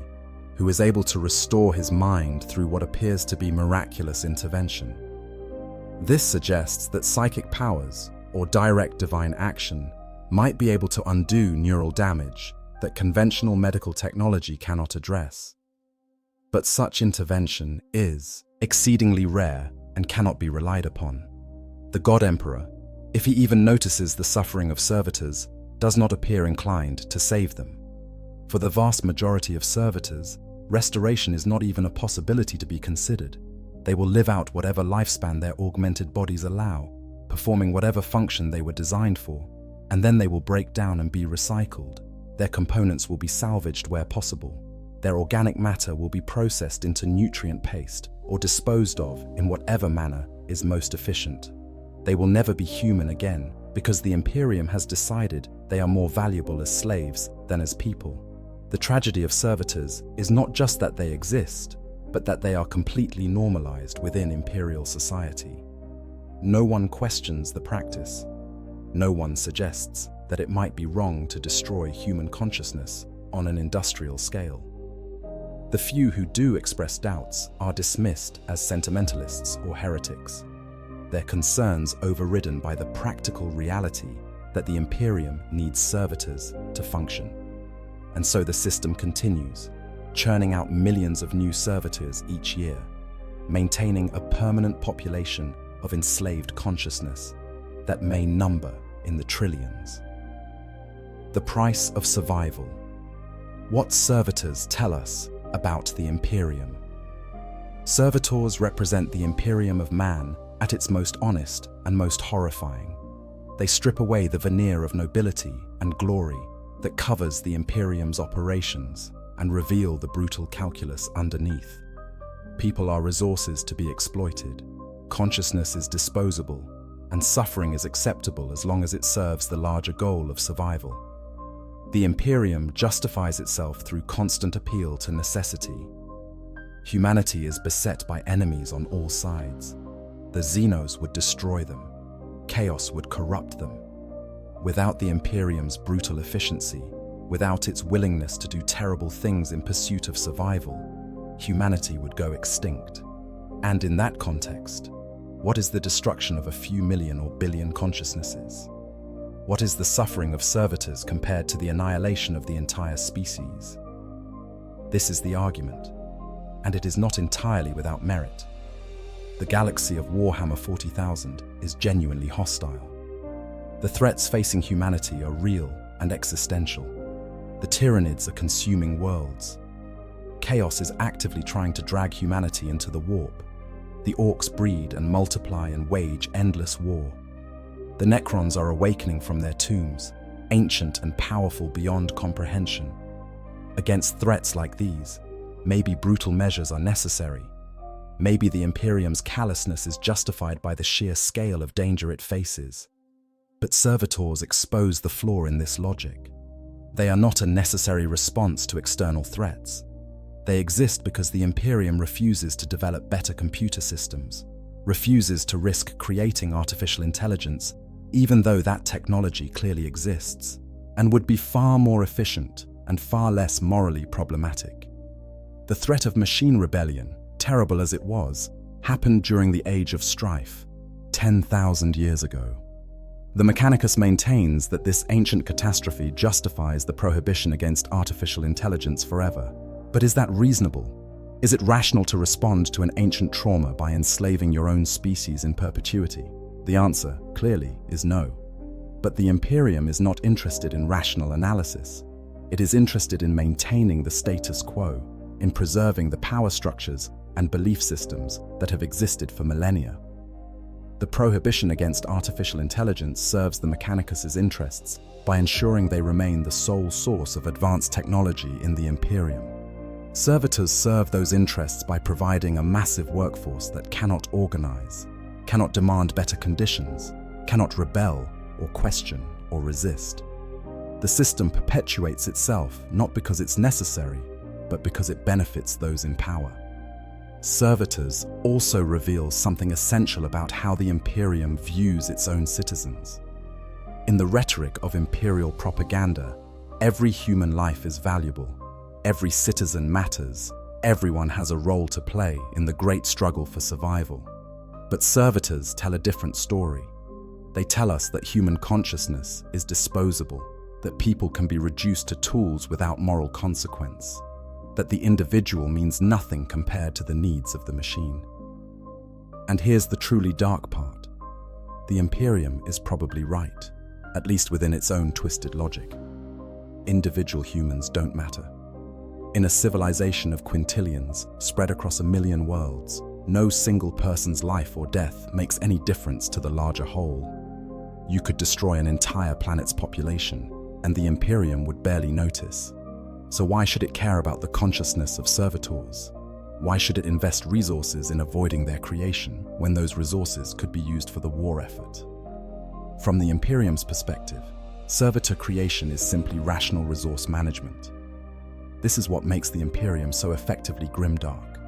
who is able to restore his mind through what appears to be miraculous intervention. This suggests that psychic powers, or direct divine action, might be able to undo neural damage that conventional medical technology cannot address. But such intervention is exceedingly rare and cannot be relied upon. The God Emperor, if he even notices the suffering of servitors, does not appear inclined to save them. For the vast majority of servitors, restoration is not even a possibility to be considered. They will live out whatever lifespan their augmented bodies allow, performing whatever function they were designed for, and then they will break down and be recycled. Their components will be salvaged where possible. Their organic matter will be processed into nutrient paste or disposed of in whatever manner is most efficient. They will never be human again because the Imperium has decided they are more valuable as slaves than as people. The tragedy of servitors is not just that they exist, but that they are completely normalized within Imperial society. No one questions the practice. No one suggests that it might be wrong to destroy human consciousness on an industrial scale. The few who do express doubts are dismissed as sentimentalists or heretics, their concerns overridden by the practical reality that the Imperium needs servitors to function. And so the system continues, churning out millions of new servitors each year, maintaining a permanent population of enslaved consciousness that may number in the trillions. The price of survival. What servitors tell us about the Imperium? Servitors represent the Imperium of man at its most honest and most horrifying. They strip away the veneer of nobility and glory that covers the Imperium's operations and reveal the brutal calculus underneath. People are resources to be exploited. Consciousness is disposable, and suffering is acceptable as long as it serves the larger goal of survival. The Imperium justifies itself through constant appeal to necessity. Humanity is beset by enemies on all sides. The Xenos would destroy them. Chaos would corrupt them. Without the Imperium's brutal efficiency, without its willingness to do terrible things in pursuit of survival, humanity would go extinct. And in that context, what is the destruction of a few million or billion consciousnesses? What is the suffering of servitors compared to the annihilation of the entire species? This is the argument, and it is not entirely without merit. The galaxy of Warhammer 40,000 is genuinely hostile. The threats facing humanity are real and existential. The Tyranids are consuming worlds. Chaos is actively trying to drag humanity into the warp. The Orcs breed and multiply and wage endless war. The Necrons are awakening from their tombs, ancient and powerful beyond comprehension. Against threats like these, maybe brutal measures are necessary. Maybe the Imperium's callousness is justified by the sheer scale of danger it faces. But servitors expose the flaw in this logic. They are not a necessary response to external threats. They exist because the Imperium refuses to develop better computer systems, refuses to risk creating artificial intelligence, even though that technology clearly exists, and would be far more efficient and far less morally problematic. The threat of machine rebellion, terrible as it was, happened during the Age of Strife, 10,000 years ago. The Mechanicus maintains that this ancient catastrophe justifies the prohibition against artificial intelligence forever. But is that reasonable? Is it rational to respond to an ancient trauma by enslaving your own species in perpetuity? The answer, clearly, is no. But the Imperium is not interested in rational analysis. It is interested in maintaining the status quo, in preserving the power structures and belief systems that have existed for millennia. The prohibition against artificial intelligence serves the Mechanicus' interests by ensuring they remain the sole source of advanced technology in the Imperium. Servitors serve those interests by providing a massive workforce that cannot organize, cannot demand better conditions, cannot rebel or question or resist. The system perpetuates itself not because it's necessary, but because it benefits those in power. Servitors also reveals something essential about how the Imperium views its own citizens. In the rhetoric of imperial propaganda, every human life is valuable, every citizen matters, everyone has a role to play in the great struggle for survival. But servitors tell a different story. They tell us that human consciousness is disposable, that people can be reduced to tools without moral consequence, that the individual means nothing compared to the needs of the machine. And here's the truly dark part. The Imperium is probably right, at least within its own twisted logic. Individual humans don't matter. In a civilization of quintillions spread across 1 million worlds, no single person's life or death makes any difference to the larger whole. You could destroy an entire planet's population, and the Imperium would barely notice. So why should it care about the consciousness of servitors? Why should it invest resources in avoiding their creation when those resources could be used for the war effort? From the Imperium's perspective, servitor creation is simply rational resource management. This is what makes the Imperium so effectively grimdark.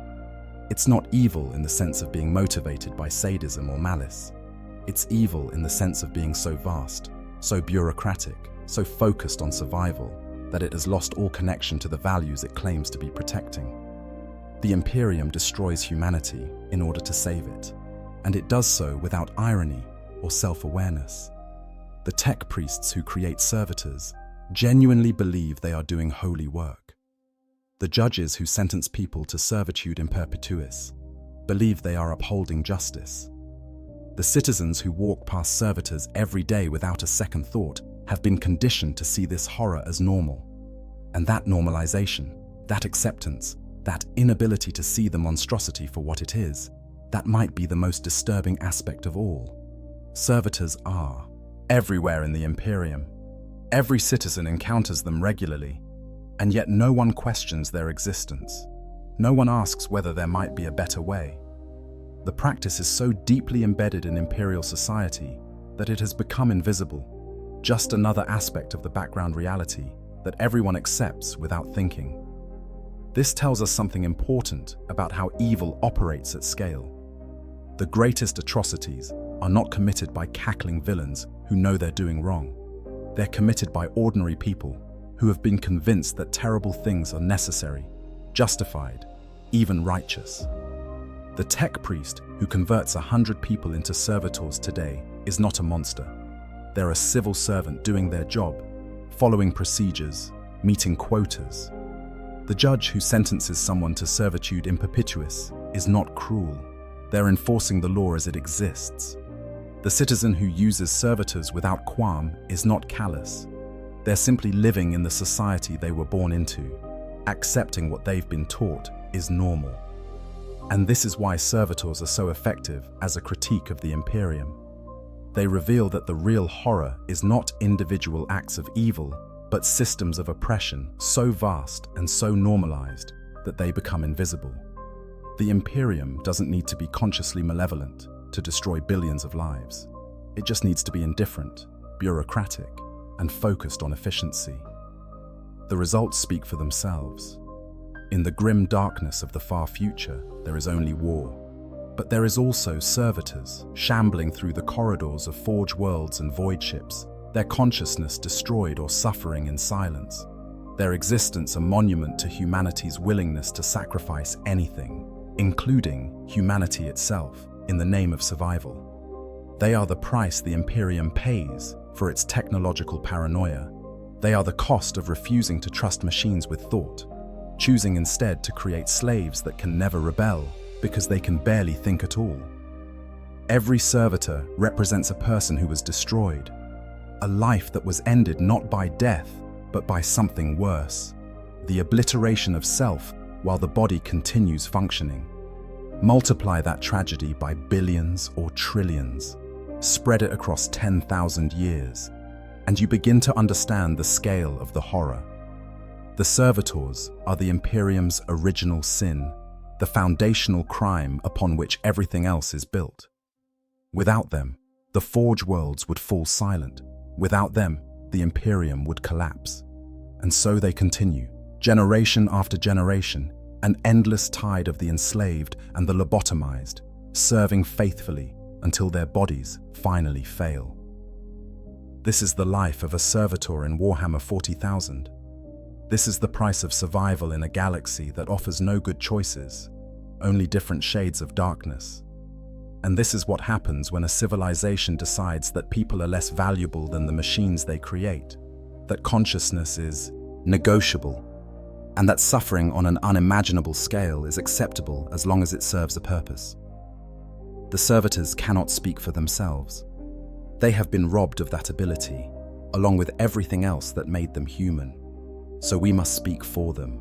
It's not evil in the sense of being motivated by sadism or malice. It's evil in the sense of being so vast, so bureaucratic, so focused on survival, that it has lost all connection to the values it claims to be protecting. The Imperium destroys humanity in order to save it, and it does so without irony or self-awareness. The tech priests who create servitors genuinely believe they are doing holy work. The judges who sentence people to servitude in perpetuis believe they are upholding justice. The citizens who walk past servitors every day without a second thought have been conditioned to see this horror as normal. And that normalization, that acceptance, that inability to see the monstrosity for what it is, that might be the most disturbing aspect of all. Servitors are everywhere in the Imperium. Every citizen encounters them regularly, and yet no one questions their existence. No one asks whether there might be a better way. The practice is so deeply embedded in imperial society that it has become invisible. Just another aspect of the background reality that everyone accepts without thinking. This tells us something important about how evil operates at scale. The greatest atrocities are not committed by cackling villains who know they're doing wrong. They're committed by ordinary people who have been convinced that terrible things are necessary, justified, even righteous. The tech priest who converts 100 people into servitors today is not a monster. They're a civil servant doing their job, following procedures, meeting quotas. The judge who sentences someone to servitude in perpetuis is not cruel. They're enforcing the law as it exists. The citizen who uses servitors without qualm is not callous. They're simply living in the society they were born into. Accepting what they've been taught is normal. And this is why servitors are so effective as a critique of the Imperium. They reveal that the real horror is not individual acts of evil, but systems of oppression so vast and so normalized that they become invisible. The Imperium doesn't need to be consciously malevolent to destroy billions of lives. It just needs to be indifferent, bureaucratic, and focused on efficiency. The results speak for themselves. In the grim darkness of the far future, there is only war. But there is also servitors shambling through the corridors of forge worlds and void ships, their consciousness destroyed or suffering in silence, their existence a monument to humanity's willingness to sacrifice anything, including humanity itself, in the name of survival. They are the price the Imperium pays for its technological paranoia. They are the cost of refusing to trust machines with thought, choosing instead to create slaves that can never rebel because they can barely think at all. Every servitor represents a person who was destroyed, a life that was ended not by death, but by something worse: the obliteration of self while the body continues functioning. Multiply that tragedy by billions or trillions, spread it across 10,000 years, and you begin to understand the scale of the horror. The Servitors are the Imperium's original sin, the foundational crime upon which everything else is built. Without them, the Forge worlds would fall silent. Without them, the Imperium would collapse. And so they continue, generation after generation, an endless tide of the enslaved and the lobotomized, serving faithfully until their bodies finally fail. This is the life of a Servitor in Warhammer 40,000. This is the price of survival in a galaxy that offers no good choices, only different shades of darkness. And this is what happens when a civilization decides that people are less valuable than the machines they create, that consciousness is negotiable, and that suffering on an unimaginable scale is acceptable as long as it serves a purpose. The Servitors cannot speak for themselves. They have been robbed of that ability, along with everything else that made them human. So we must speak for them.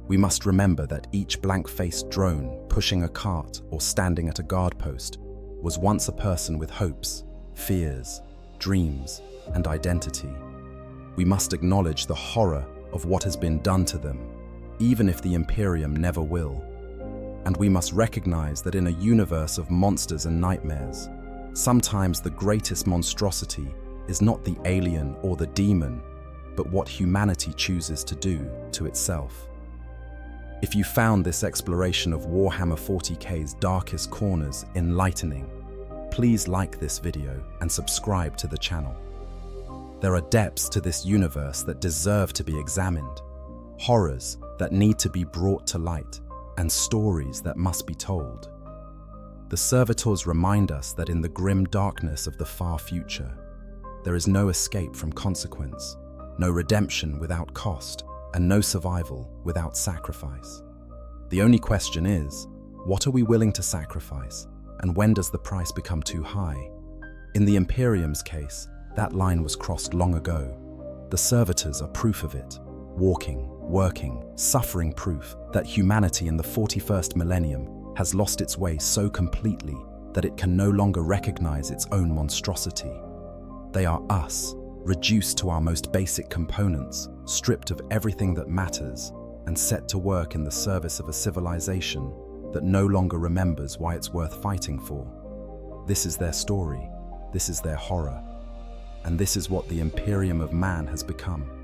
We must remember that each blank-faced drone pushing a cart or standing at a guard post was once a person with hopes, fears, dreams, and identity. We must acknowledge the horror of what has been done to them, even if the Imperium never will. And we must recognize that in a universe of monsters and nightmares, sometimes the greatest monstrosity is not the alien or the demon, but what humanity chooses to do to itself. If you found this exploration of Warhammer 40K's darkest corners enlightening, please like this video and subscribe to the channel. There are depths to this universe that deserve to be examined, horrors that need to be brought to light, and stories that must be told. The Servitors remind us that in the grim darkness of the far future, there is no escape from consequence, no redemption without cost, and no survival without sacrifice. The only question is, what are we willing to sacrifice, and when does the price become too high? In the Imperium's case, that line was crossed long ago. The Servitors are proof of it, walking, working, suffering proof that humanity in the 41st millennium has lost its way so completely that it can no longer recognize its own monstrosity. They are us, reduced to our most basic components, stripped of everything that matters, and set to work in the service of a civilization that no longer remembers why it's worth fighting for. This is their story, this is their horror, and this is what the Imperium of man has become.